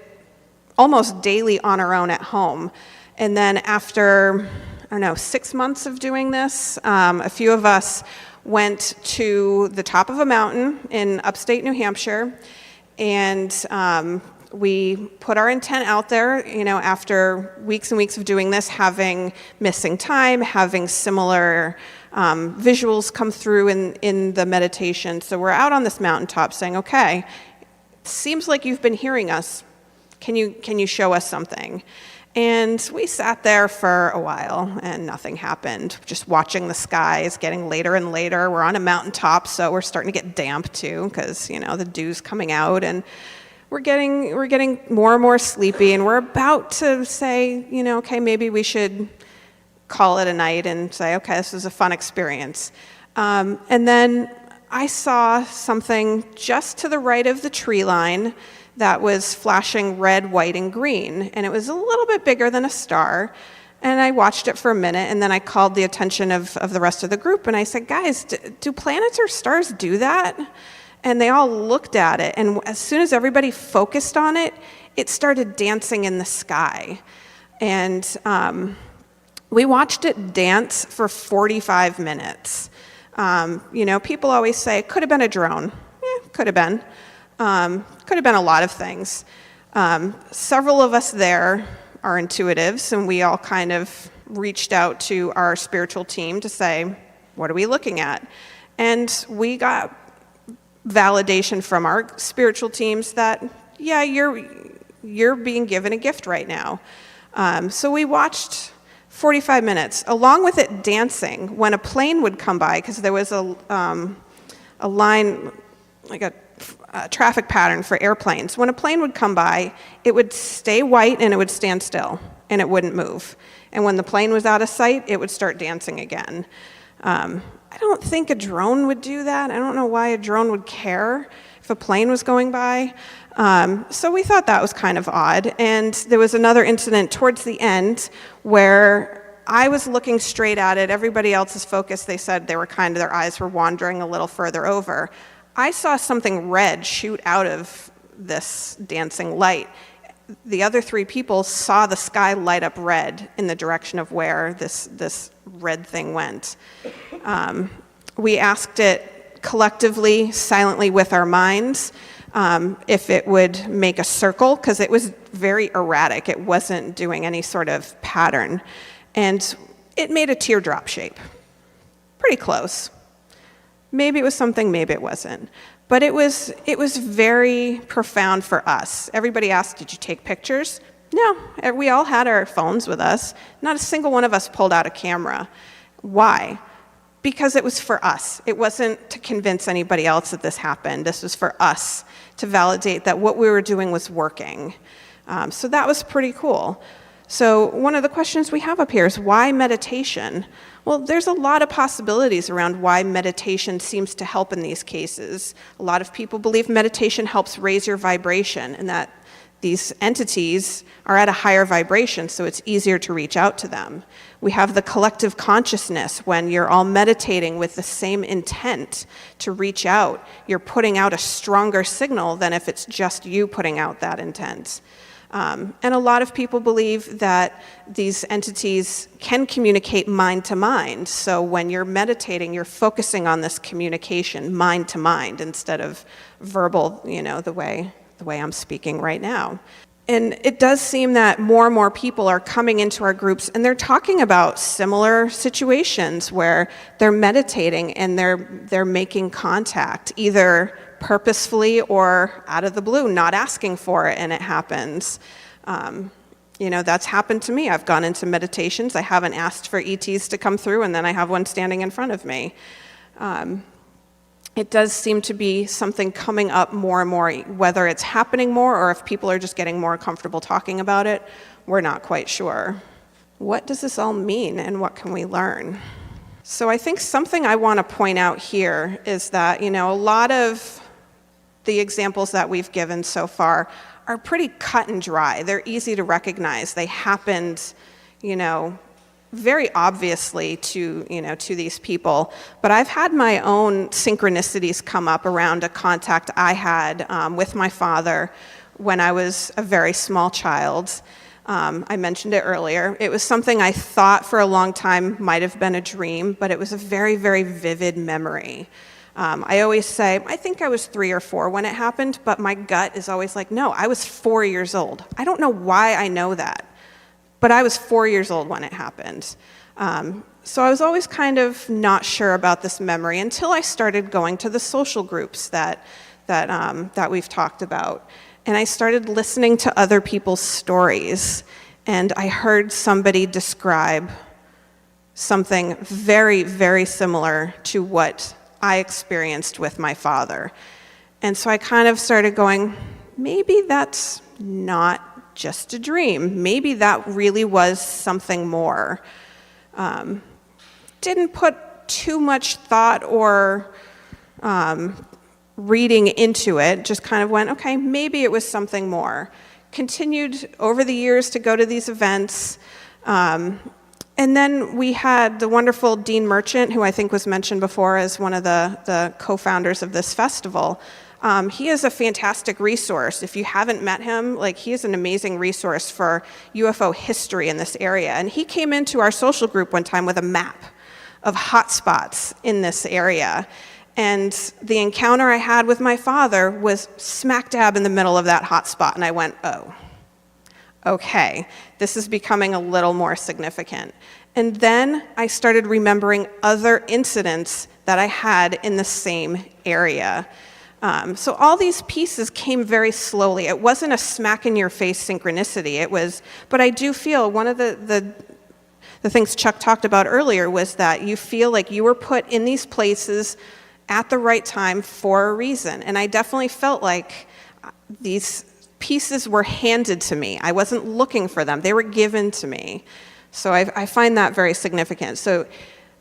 almost daily on our own at home. And then after, 6 months of doing this, a few of us went to the top of a mountain in upstate New Hampshire, and we put our intent out there, after weeks and weeks of doing this, having missing time, having similar visuals come through in the meditation. So we're out on this mountaintop saying, okay, seems like you've been hearing us. Can you show us something? And we sat there for a while, and nothing happened. Just watching the skies, getting later and later. We're on a mountaintop, so we're starting to get damp too, because the dew's coming out, and we're getting more and more sleepy. And we're about to say, okay, maybe we should call it a night and say, okay, this was a fun experience. And then I saw something just to the right of the tree line that was flashing red, white, and green. And it was a little bit bigger than a star. And I watched it for a minute, and then I called the attention of the rest of the group, and I said, guys, do planets or stars do that? And they all looked at it, and as soon as everybody focused on it, it started dancing in the sky. And we watched it dance for 45 minutes. People always say, it could have been a drone. Could have been. Could have been a lot of things. Several of us there are intuitives, and we all kind of reached out to our spiritual team to say, what are we looking at? And we got validation from our spiritual teams that, yeah, you're being given a gift right now. So we watched 45 minutes, along with it dancing. When a plane would come by, because there was a line, like a traffic pattern for airplanes. When a plane would come by, it would stay white and it would stand still, and it wouldn't move. And when the plane was out of sight, it would start dancing again. I don't think a drone would do that. I don't know why a drone would care if a plane was going by. So we thought that was kind of odd. And there was another incident towards the end where I was looking straight at it. Everybody else's focus, they said their eyes were wandering a little further over. I saw something red shoot out of this dancing light. The other 3 people saw the sky light up red in the direction of where this red thing went. We asked it collectively, silently with our minds, if it would make a circle, because it was very erratic. It wasn't doing any sort of pattern. And it made a teardrop shape. Pretty close. Maybe it was something, maybe it wasn't. But it was very profound for us. Everybody asked, did you take pictures? No, we all had our phones with us. Not a single one of us pulled out a camera. Why? Because it was for us. It wasn't to convince anybody else that this happened. This was for us to validate that what we were doing was working. So that was pretty cool. So one of the questions we have up here is, why meditation? Well, there's a lot of possibilities around why meditation seems to help in these cases. A lot of people believe meditation helps raise your vibration, and that these entities are at a higher vibration, so it's easier to reach out to them. We have the collective consciousness. When you're all meditating with the same intent to reach out, you're putting out a stronger signal than if it's just you putting out that intent. And a lot of people believe that these entities can communicate mind to mind. So when you're meditating, you're focusing on this communication, mind to mind, instead of verbal, the way I'm speaking right now. And it does seem that more and more people are coming into our groups, and they're talking about similar situations where they're meditating and they're making contact, either purposefully or out of the blue, not asking for it, and it happens. That's happened to me. I've gone into meditations. I haven't asked for ETs to come through, and then I have one standing in front of me. It does seem to be something coming up more and more, whether it's happening more or if people are just getting more comfortable talking about it, we're not quite sure. What does this all mean, and what can we learn? So I think something I want to point out here is that, a lot of the examples that we've given so far are pretty cut and dry. They're easy to recognize. They happened, very obviously to these people. But I've had my own synchronicities come up around a contact I had with my father when I was a very small child. I mentioned it earlier. It was something I thought for a long time might have been a dream, but it was a very, very vivid memory. I always say, I think I was 3 or 4 when it happened, but my gut is always like, no, I was 4 years old. I don't know why I know that, but I was 4 years old when it happened. So I was always kind of not sure about this memory until I started going to the social groups that we've talked about. And I started listening to other people's stories, and I heard somebody describe something very, very similar to what I experienced with my father. And so I kind of started going, maybe that's not just a dream. Maybe that really was something more. Didn't put too much thought or reading into it, just kind of went, okay, maybe it was something more. Continued over the years to go to these events. And then we had the wonderful Dean Merchant, who I think was mentioned before as one of the co-founders of this festival. He is a fantastic resource. If you haven't met him, he is an amazing resource for UFO history in this area. And he came into our social group one time with a map of hotspots in this area. And the encounter I had with my father was smack dab in the middle of that hotspot. And I went, oh, okay, this is becoming a little more significant. And then I started remembering other incidents that I had in the same area. So all these pieces came very slowly. It wasn't a smack-in-your-face synchronicity. But I do feel one of the things Chuck talked about earlier was that you feel like you were put in these places at the right time for a reason. And I definitely felt like these pieces were handed to me. I wasn't looking for them. They were given to me. So I find that very significant. So,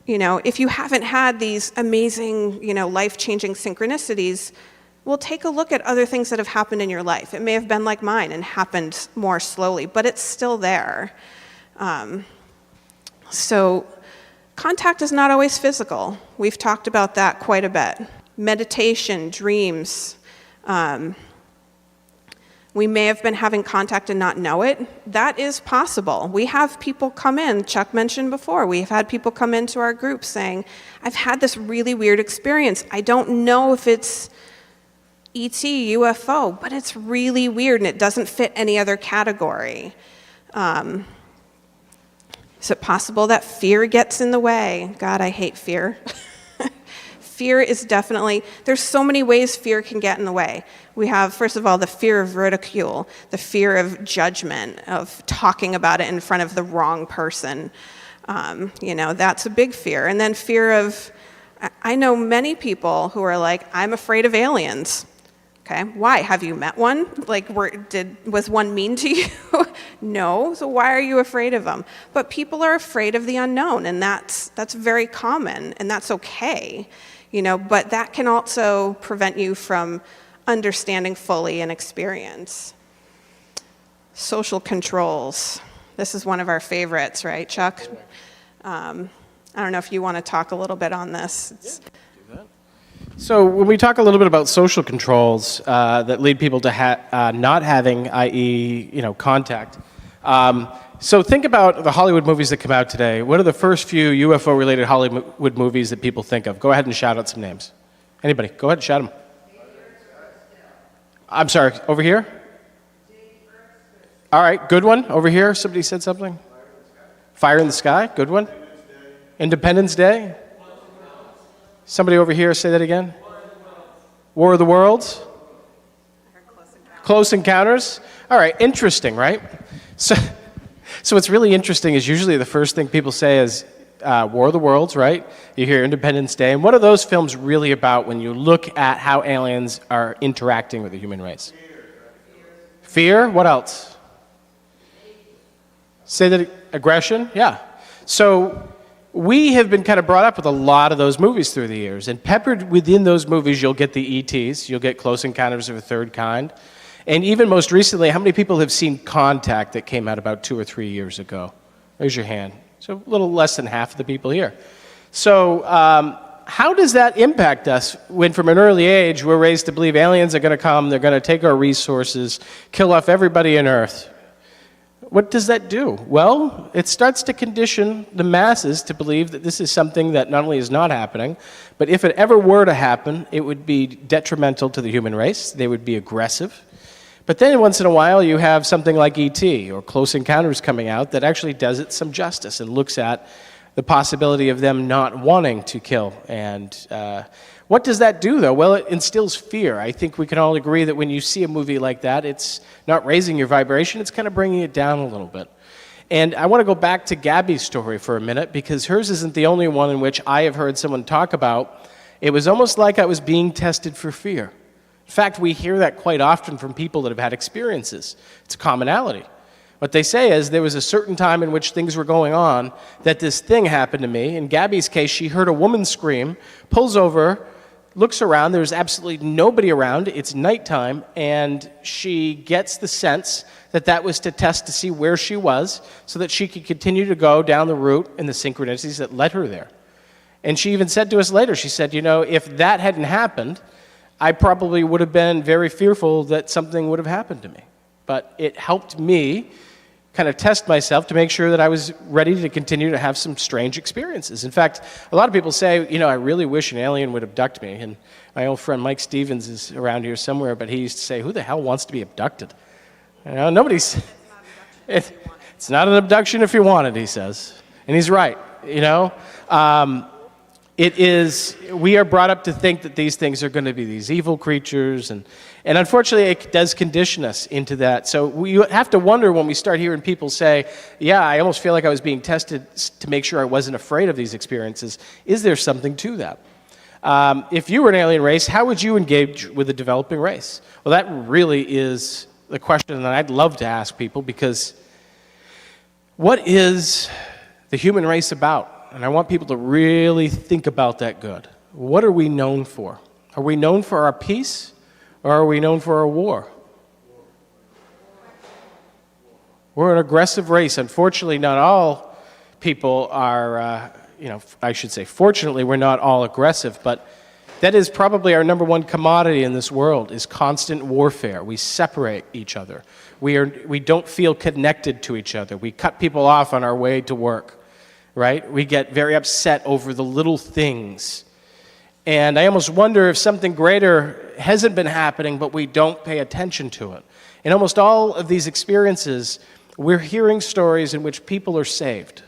if you haven't had these amazing, life-changing synchronicities, well, take a look at other things that have happened in your life. It may have been like mine and happened more slowly, but it's still there. So contact is not always physical. We've talked about that quite a bit. Meditation, dreams. We may have been having contact and not know it. That is possible. We have people come in, Chuck mentioned before, we've had people come into our group saying, I've had this really weird experience. I don't know if it's ET, UFO, but it's really weird and it doesn't fit any other category. Is it possible that fear gets in the way? God, I hate fear. Fear is definitely, there's so many ways fear can get in the way. We have, first of all, the fear of ridicule, the fear of judgment, of talking about it in front of the wrong person. That's a big fear. And then fear of, I know many people who are like, I'm afraid of aliens. Okay, why? Have you met one? Like, was one mean to you? No, so why are you afraid of them? But people are afraid of the unknown, and that's very common, and that's okay. But that can also prevent you from understanding fully an experience. Social controls. This is one of our favorites, right, Chuck? I don't know if you want to talk a little bit on this. So when we talk a little bit about social controls that lead people to not having, i.e., contact. So think about the Hollywood movies that come out today. What are the first few UFO-related Hollywood movies that people think of? Go ahead and shout out some names. Anybody? Go ahead and shout them. I'm sorry, over here? All right, good one. Over here, somebody said something? Fire in the Sky, good one. Independence Day. Somebody over here, say that again. War of the Worlds. Close Encounters. All right, interesting, right? So what's really interesting is usually the first thing people say is War of the Worlds, right? You hear Independence Day. And what are those films really about when you look at how aliens are interacting with the human race? Fear? What else? Say that, aggression? Yeah. So we have been kind of brought up with a lot of those movies through the years. And peppered within those movies, you'll get the ETs, you'll get Close Encounters of a Third Kind. And even most recently, how many people have seen Contact that came out about 2 or 3 years ago? Raise your hand. So a little less than half of the people here. So how does that impact us when from an early age we're raised to believe aliens are going to come, they're going to take our resources, kill off everybody on Earth? What does that do? Well, it starts to condition the masses to believe that this is something that not only is not happening, but if it ever were to happen, it would be detrimental to the human race. They would be aggressive. But then once in a while you have something like E.T. or Close Encounters coming out that actually does it some justice and looks at the possibility of them not wanting to kill. And what does that do, though? Well, it instills fear. I think we can all agree that when you see a movie like that, it's not raising your vibration, it's kind of bringing it down a little bit. And I want to go back to Gabby's story for a minute, because hers isn't the only one in which I have heard someone talk about. It was almost like I was being tested for fear. In fact, we hear that quite often from people that have had experiences. It's a commonality. What they say is there was a certain time in which things were going on that this thing happened to me. In Gabby's case, she heard a woman scream, pulls over, looks around, there's absolutely nobody around, it's nighttime, and she gets the sense that that was to test to see where she was so that she could continue to go down the route and the synchronicities that led her there. And she even said to us later, she said, if that hadn't happened, I probably would have been very fearful that something would have happened to me. But it helped me kind of test myself to make sure that I was ready to continue to have some strange experiences. In fact, a lot of people say, I really wish an alien would abduct me. And my old friend Mike Stevens is around here somewhere, but he used to say, who the hell wants to be abducted? Nobody's... It's not an abduction if you want it, he says. And he's right, we are brought up to think that these things are going to be these evil creatures, and unfortunately it does condition us into that. So we have to wonder when we start hearing people say, yeah, I almost feel like I was being tested to make sure I wasn't afraid of these experiences. Is there something to that? If you were an alien race, how would you engage with a developing race? Well, that really is the question that I'd love to ask people, because what is the human race about? And I want people to really think about that good. What are we known for? Are we known for our peace, or are we known for our war? We're an aggressive race. Unfortunately, not all people are, I should say, fortunately, we're not all aggressive, but that is probably our number one commodity in this world, is constant warfare. We separate each other. We don't feel connected to each other. We cut people off on our way to work, right? We get very upset over the little things. And I almost wonder if something greater hasn't been happening, but we don't pay attention to it. In almost all of these experiences, we're hearing stories in which people are saved.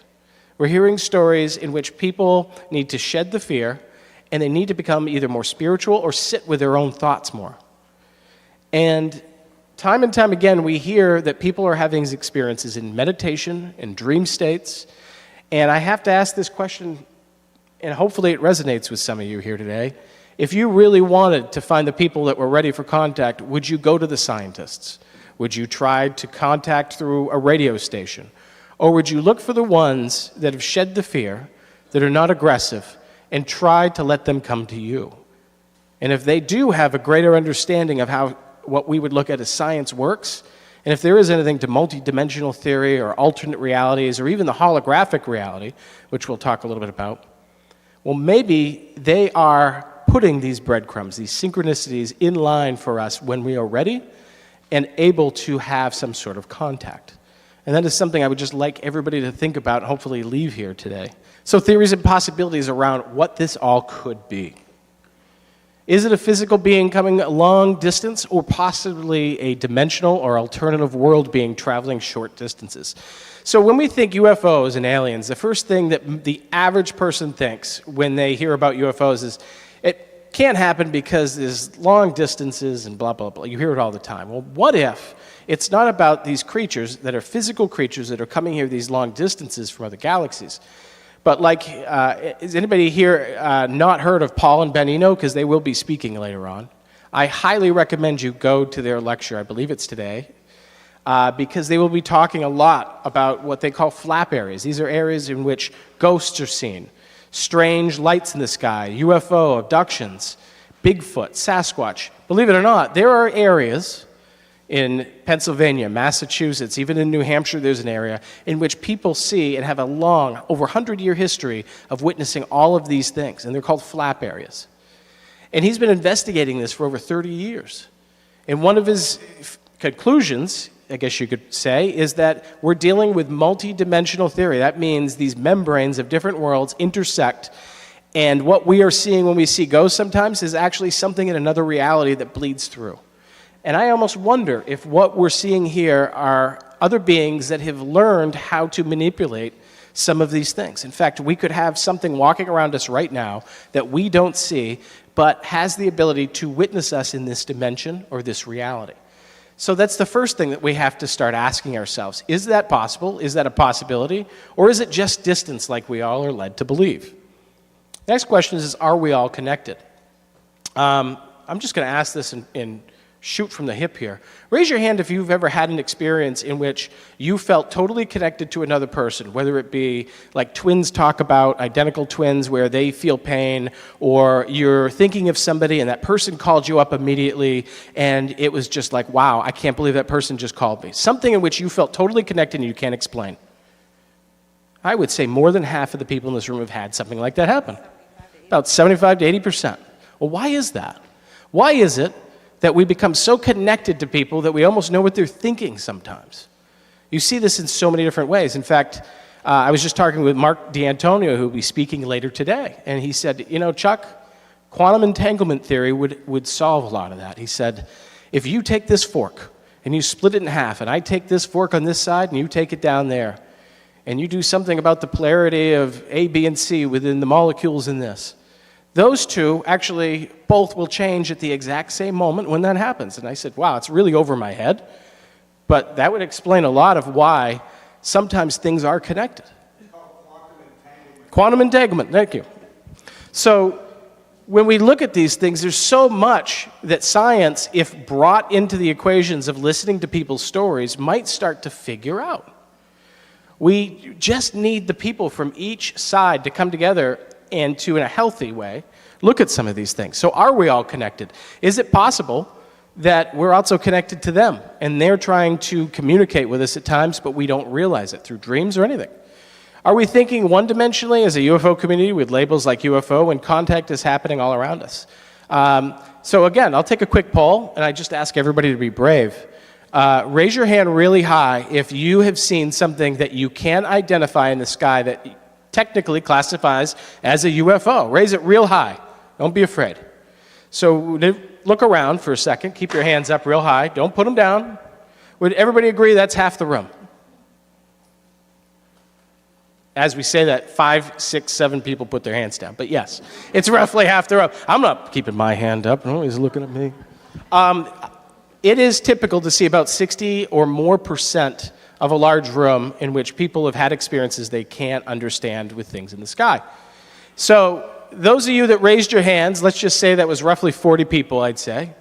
We're hearing stories in which people need to shed the fear, and they need to become either more spiritual or sit with their own thoughts more. And time again, we hear that people are having these experiences in meditation, in dream states. And I have to ask this question, and hopefully it resonates with some of you here today. If you really wanted to find the people that were ready for contact, would you go to the scientists? Would you try to contact through a radio station? Or would you look for the ones that have shed the fear, that are not aggressive, and try to let them come to you? And if they do have a greater understanding of how what we would look at as science works, and if there is anything to multidimensional theory or alternate realities or even the holographic reality, which we'll talk a little bit about, well, maybe they are putting these breadcrumbs, these synchronicities in line for us when we are ready and able to have some sort of contact. And that is something I would just like everybody to think about and hopefully leave here today. So theories and possibilities around what this all could be. Is it a physical being coming a long distance, or possibly a dimensional or alternative world being traveling short distances? So when we think UFOs and aliens, the first thing that the average person thinks when they hear about UFOs is, it can't happen because there's long distances and blah, blah, blah. You hear it all the time. Well, what if it's not about these creatures that are physical creatures that are coming here these long distances from other galaxies? But like, is anybody here not heard of Paul and Ben Eno? Because they will be speaking later on. I highly recommend you go to their lecture. I believe it's today. Because they will be talking a lot about what they call flap areas. These are areas in which ghosts are seen, strange lights in the sky, UFO, abductions, Bigfoot, Sasquatch. Believe it or not, there are areas in Pennsylvania, Massachusetts, even in New Hampshire, there's an area in which people see and have a long, over 100-year history of witnessing all of these things, and they're called flap areas. And he's been investigating this for over 30 years. And one of his conclusions, I guess you could say, is that we're dealing with multidimensional theory. That means these membranes of different worlds intersect, and what we are seeing when we see ghosts sometimes is actually something in another reality that bleeds through. And I almost wonder if what we're seeing here are other beings that have learned how to manipulate some of these things. In fact, we could have something walking around us right now that we don't see, but has the ability to witness us in this dimension or this reality. So that's the first thing that we have to start asking ourselves. Is that possible? Is that a possibility? Or is it just distance like we all are led to believe? Next question is are we all connected? I'm just going to ask this in shoot from the hip here. Raise your hand if you've ever had an experience in which you felt totally connected to another person, whether it be like twins talk about, identical twins where they feel pain, or you're thinking of somebody and that person called you up immediately and it was just like, wow, I can't believe that person just called me. Something in which you felt totally connected and you can't explain. I would say more than half of the people in this room have had something like that happen. About 75 to 80%. Well, why is that? Why is it that we become so connected to people that we almost know what they're thinking sometimes? You see this in so many different ways. In fact, I was just talking with Mark D'Antonio, who will be speaking later today, and he said, you know, Chuck, quantum entanglement theory would solve a lot of that. He said, if you take this fork and you split it in half, and I take this fork on this side and you take it down there, and you do something about the polarity of A, B, and C within the molecules in this, those two actually both will change at the exact same moment when that happens. And I said, wow, it's really over my head. But that would explain a lot of why sometimes things are connected. Quantum entanglement, thank you. So when we look at these things, there's so much that science, if brought into the equations of listening to people's stories, might start to figure out. We just need the people from each side to come together and to, in a healthy way, look at some of these things. So are we all connected? Is it possible that we're also connected to them, and they're trying to communicate with us at times, but we don't realize it through dreams or anything. Are we thinking one-dimensionally as a UFO community with labels like UFO when contact is happening all around us? So again, I'll take a quick poll, and I just ask everybody to be brave. Raise your hand really high if you have seen something that you can identify in the sky that technically classifies as a UFO. Raise it real high. Don't be afraid. So look around for a second. Keep your hands up real high. Don't put them down. Would everybody agree that's half the room? As we say that, 5, 6, 7 people put their hands down. But yes, it's roughly half the room. I'm not keeping my hand up. Nobody's looking at me. It is typical to see about 60 or more % of a large room in which people have had experiences they can't understand with things in the sky. So those of you that raised your hands, let's just say that was roughly 40 people, I'd say.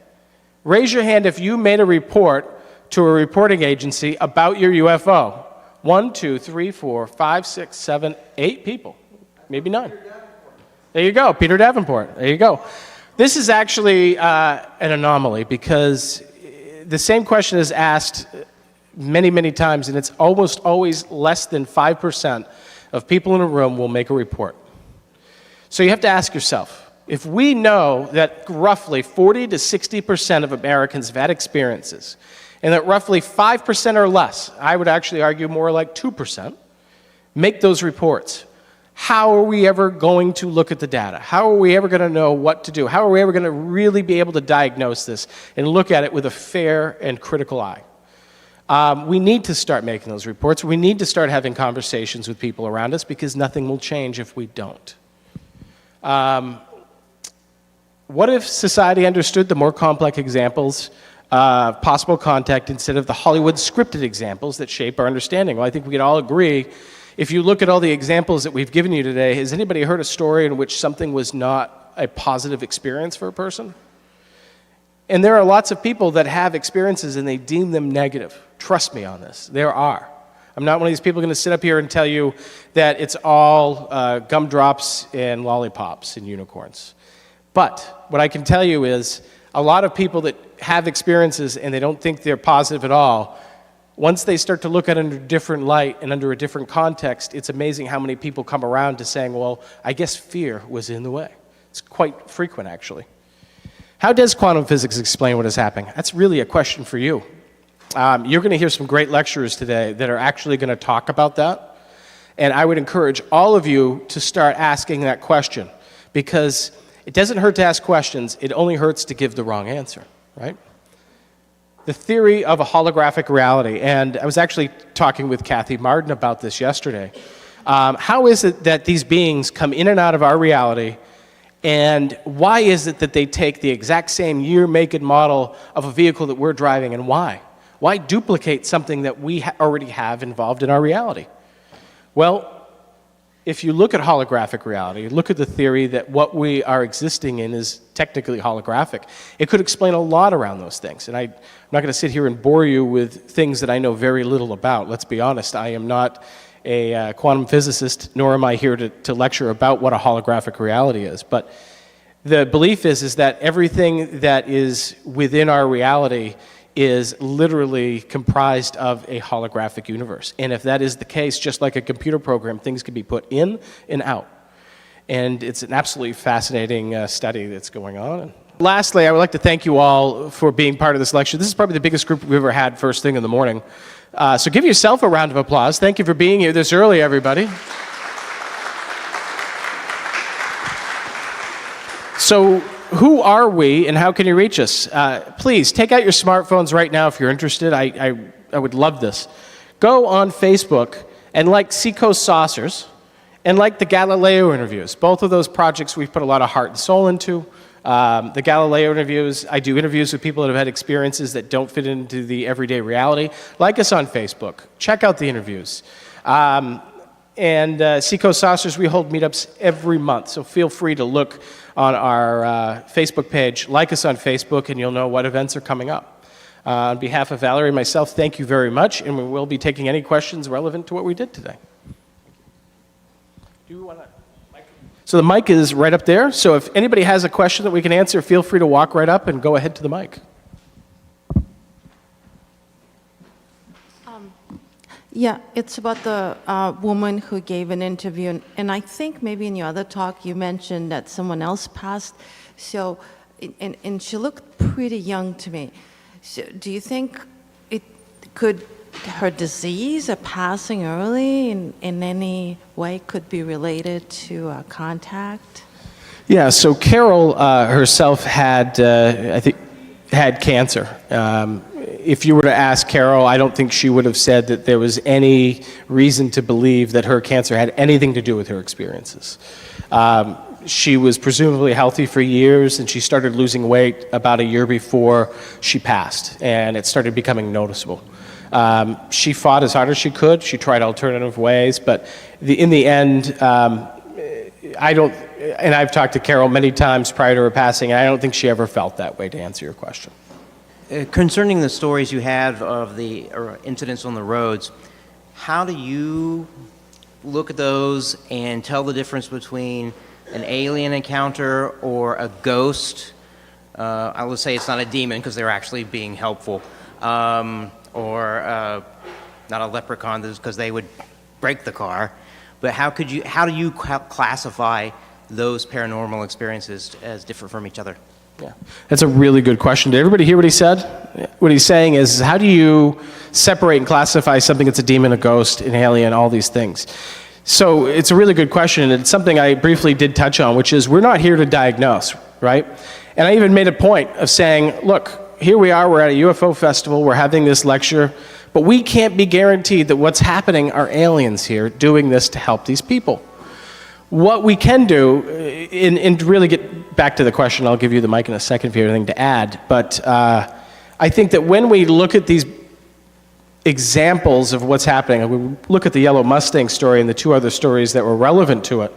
Raise your hand if you made a report to a reporting agency about your UFO. 1, 2, 3, 4, 5, 6, 7, 8 people, maybe 9. There you go, Peter Davenport. There you go. This is actually an anomaly because the same question is asked many, many times, and it's almost always less than 5% of people in a room will make a report. So you have to ask yourself, if we know that roughly 40 to 60% of Americans have had experiences, and that roughly 5% or less, I would actually argue more like 2%, make those reports, how are we ever going to look at the data? How are we ever going to know what to do? How are we ever going to really be able to diagnose this and look at it with a fair and critical eye? We need to start making those reports. We need to start having conversations with people around us because nothing will change if we don't. What if society understood the more complex examples of possible contact instead of the Hollywood scripted examples that shape our understanding? Well, I think we can all agree. If you look at all the examples that we've given you today, has anybody heard a story in which something was not a positive experience for a person? And there are lots of people that have experiences and they deem them negative. Trust me on this. There are. I'm not one of these people going to sit up here and tell you that it's all gumdrops and lollipops and unicorns. But what I can tell you is a lot of people that have experiences and they don't think they're positive at all, once they start to look at it under a different light and under a different context, it's amazing how many people come around to saying, well, I guess fear was in the way. It's quite frequent, actually. How does quantum physics explain what is happening? That's really a question for you. You're going to hear some great lecturers today that are actually going to talk about that. And I would encourage all of you to start asking that question because it doesn't hurt to ask questions. It only hurts to give the wrong answer, right? The theory of a holographic reality, and I was actually talking with Kathy Martin about this yesterday. How is it that these beings come in and out of our reality, and why is it that they take the exact same year, make, and model of a vehicle that we're driving, and why? Why duplicate something that we already have involved in our reality? Well, if you look at holographic reality, look at the theory that what we are existing in is technically holographic, it could explain a lot around those things. And I'm not going to sit here and bore you with things that I know very little about. Let's be honest, I am not a quantum physicist, nor am I here to lecture about what a holographic reality is. But the belief is that everything that is within our reality is literally comprised of a holographic universe. And if that is the case, just like a computer program, things can be put in and out. And it's an absolutely fascinating study that's going on. Lastly, I would like to thank you all for being part of this lecture. This is probably the biggest group we've ever had first thing in the morning. So give yourself a round of applause. Thank you for being here this early, everybody. So who are we and how can you reach us? Please take out your smartphones right now if you're interested. I would love this. Go on Facebook and like Seacoast Saucers and like the Galileo interviews. Both of those projects we've put a lot of heart and soul into. The Galileo interviews, I do interviews with people that have had experiences that don't fit into the everyday reality. Like us on Facebook. Check out the interviews. And Seacoast Saucers, we hold meetups every month, so feel free to look on our Facebook page. Like us on Facebook, and you'll know what events are coming up. On behalf of Valerie and myself, thank you very much, and we will be taking any questions relevant to what we did today. Do you want to mic? So the mic is right up there, so if anybody has a question that we can answer, feel free to walk right up and go ahead to the mic. Yeah, it's about the woman who gave an interview, and I think maybe in your other talk you mentioned that someone else passed. So, and she looked pretty young to me. So, do you think it could her disease or passing early in any way could be related to contact? Yeah, so Carol herself had, I think, had cancer. If you were to ask Carol, I don't think she would have said that there was any reason to believe that her cancer had anything to do with her experiences. She was presumably healthy for years, and she started losing weight about a year before she passed, and it started becoming noticeable. She fought as hard as she could. She tried alternative ways, but in the end, I don't, and I've talked to Carol many times prior to her passing, and I don't think she ever felt that way, to answer your question. Concerning the stories you have of the incidents on the roads, how do you look at those and tell the difference between an alien encounter or a ghost? I would say it's not a demon because they're actually being helpful, or not a leprechaun because they would break the car. But how do you classify those paranormal experiences as different from each other? Yeah, that's a really good question. Did everybody hear what he said? What he's saying is, how do you separate and classify something that's a demon, a ghost, an alien, all these things? So it's a really good question, and it's something I briefly did touch on, which is we're not here to diagnose, right? And I even made a point of saying, look, here we are, we're at a UFO festival, we're having this lecture, but we can't be guaranteed that what's happening are aliens here doing this to help these people. What we can do, and really get back to the question, I'll give you the mic in a second if you have anything to add, but I think that when we look at these examples of what's happening, we look at the yellow Mustang story and the two other stories that were relevant to it,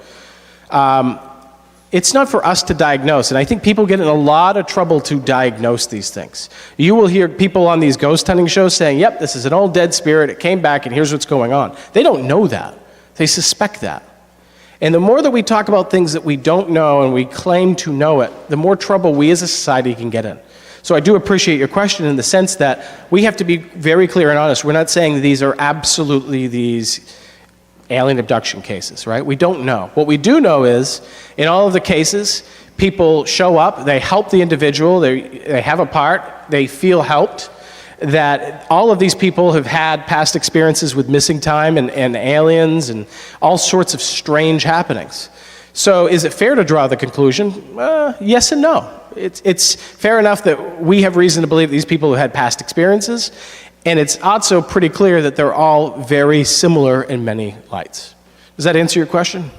it's not for us to diagnose, and I think people get in a lot of trouble to diagnose these things. You will hear people on these ghost hunting shows saying, yep, this is an old dead spirit, it came back and here's what's going on. They don't know that. They suspect that. And the more that we talk about things that we don't know and we claim to know it, the more trouble we as a society can get in. So I do appreciate your question in the sense that we have to be very clear and honest. We're not saying these are absolutely these alien abduction cases, right? We don't know. What we do know is, in all of the cases, people show up, they help the individual, they have a part, they feel helped, that all of these people have had past experiences with missing time and aliens and all sorts of strange happenings. So is it fair to draw the conclusion? Yes and no. It's fair enough that we have reason to believe these people have had past experiences, and it's also pretty clear that they're all very similar in many lights. Does that answer your question?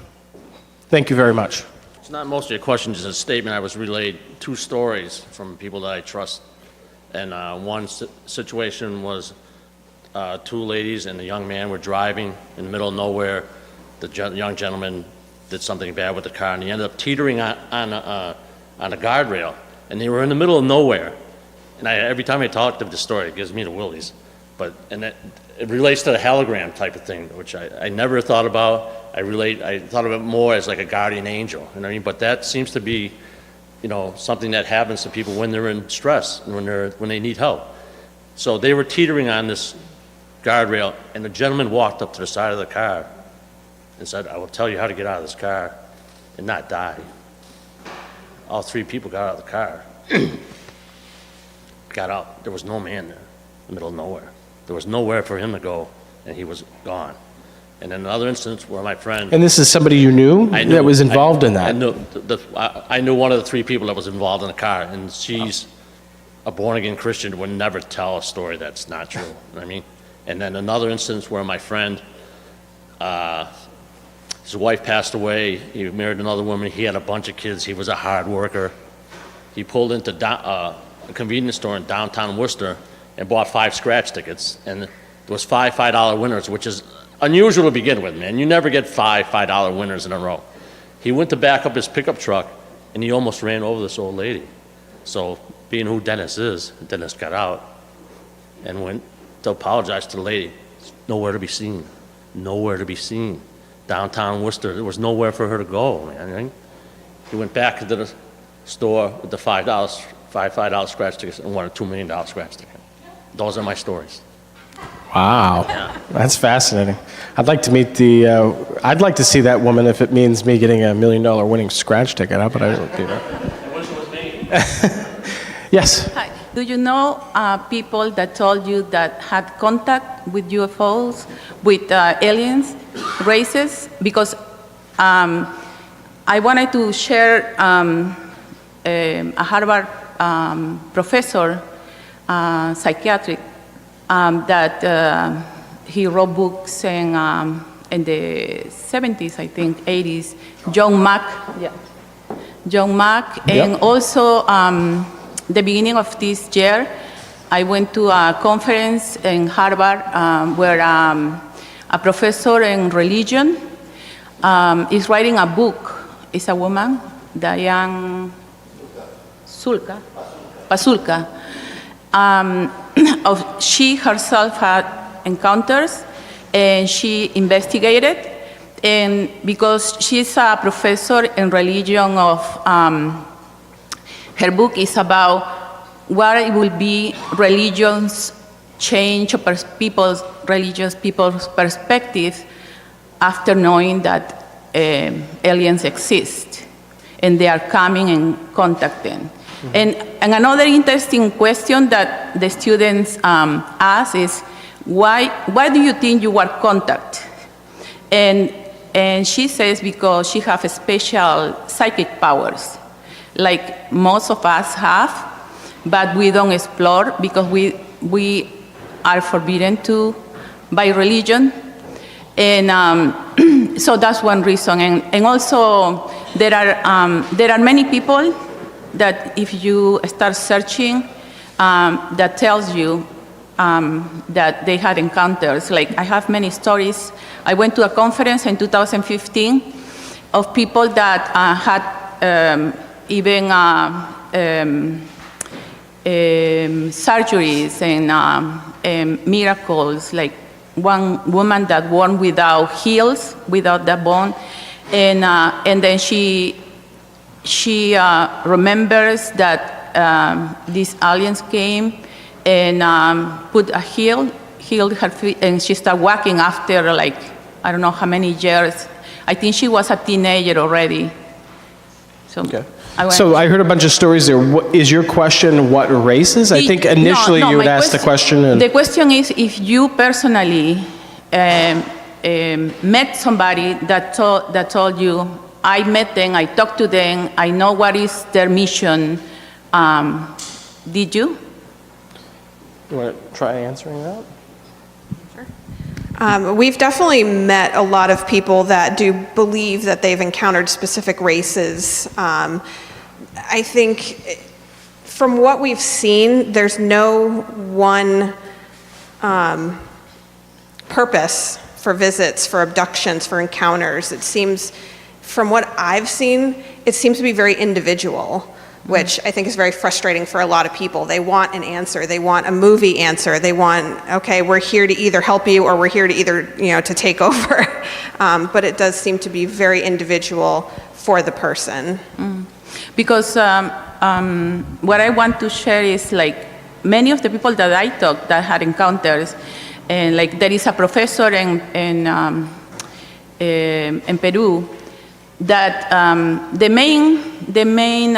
Thank you very much. It's not mostly a question, just a statement. I was relayed two stories from people that I trust. And one situation was two ladies and a young man were driving in the middle of nowhere. The young gentleman did something bad with the car, and he ended up teetering on a guardrail. And they were in the middle of nowhere. And every time I talk to the story, it gives me the willies. And it relates to the hologram type of thing, which I never thought about. I thought of it more as like a guardian angel. You know what I mean? But that seems to be, something that happens to people when they're in stress and when they need help. So they were teetering on this guardrail, and the gentleman walked up to the side of the car and said, "I will tell you how to get out of this car and not die." All three people got out of the car. Got out. There was no man there, in the middle of nowhere. There was nowhere for him to go, and he was gone. And then another instance where my friend... And this is somebody you knew that was involved in that? I knew one of the three people that was involved in the car, and she's a born-again Christian, would never tell a story that's not true. You know what I mean? And then another instance where my friend, his wife passed away, he married another woman, he had a bunch of kids, he was a hard worker. He pulled into a convenience store in downtown Worcester and bought 5 scratch tickets, and there was 5 $5 winners, which is unusual to begin with, man. You never get 5 $5 winners in a row. He went to back up his pickup truck, and he almost ran over this old lady. So, being who Dennis is, Dennis got out and went to apologize to the lady. Nowhere to be seen. Nowhere to be seen. Downtown Worcester, there was nowhere for her to go, man. He went back to the store with the $5 scratch tickets and won a $2 million scratch ticket. Those are my stories. Wow, that's fascinating. I'd like to meet the. I'd like to see that woman if it means me getting $1 million winning scratch ticket. But I don't do that. I wish it was me. Yes. Hi. Do you know people that told you that had contact with UFOs, with aliens, races? Because I wanted to share a Harvard professor, psychiatric, that he wrote books in the 70s, I think, 80s. John Mack, and also the beginning of this year, I went to a conference in Harvard where a professor in religion is writing a book. It's a woman, Diane Pasulka. She herself had encounters, and she investigated. And because she's a professor in religion her book is about what it will be religion's change of religious people's perspective after knowing that aliens exist and they are coming and contacting. And another interesting question that the students ask is, why do you think you are contact? And she says because she has special psychic powers, like most of us have, but we don't explore because we are forbidden to by religion. And so that's one reason. And also there are many people that if you start searching, that tells you that they had encounters. Like I have many stories. I went to a conference in 2015 of people that had even surgeries and miracles, like one woman that won without heels, without the bone, and then she remembers that these aliens came and put a healed her feet, and she started walking after like I don't know how many years. I think she was a teenager already. So okay. I heard a bunch of stories there. Is your question what race is? I think initially you would ask the question. The question is if you personally met somebody that told you, I met them, I talked to them, I know what is their mission. Did you? You want to try answering that? We've definitely met a lot of people that do believe that they've encountered specific races. I think from what we've seen, there's no one purpose for visits, for abductions, for encounters. It seems, from what I've seen, it seems to be very individual, which I think is very frustrating for a lot of people. They want an answer. They want a movie answer. They want, okay, we're here to either help you or we're here to either, to take over. But it does seem to be very individual for the person. Because what I want to share is like many of the people that I talked that had encounters, and like there is a professor in Peru that the main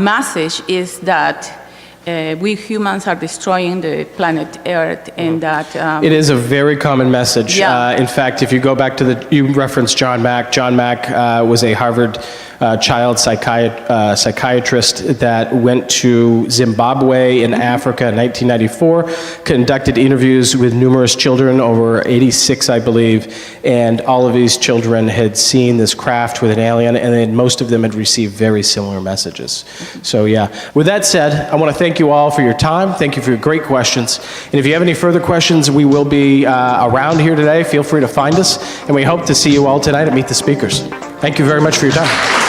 message is that we humans are destroying the planet Earth, and that... it is a very common message. Yeah. In fact, if you go back to you referenced John Mack. John Mack was a Harvard child psychiatrist that went to Zimbabwe in Africa in 1994, conducted interviews with numerous children, over 86, I believe, and all of these children had seen this craft with an alien, and then most of them had received very similar messages. So yeah, with that said, I want to thank you all for your time. Thank you for your great questions. And if you have any further questions, we will be around here today. Feel free to find us, and we hope to see you all tonight at Meet the Speakers. Thank you very much for your time.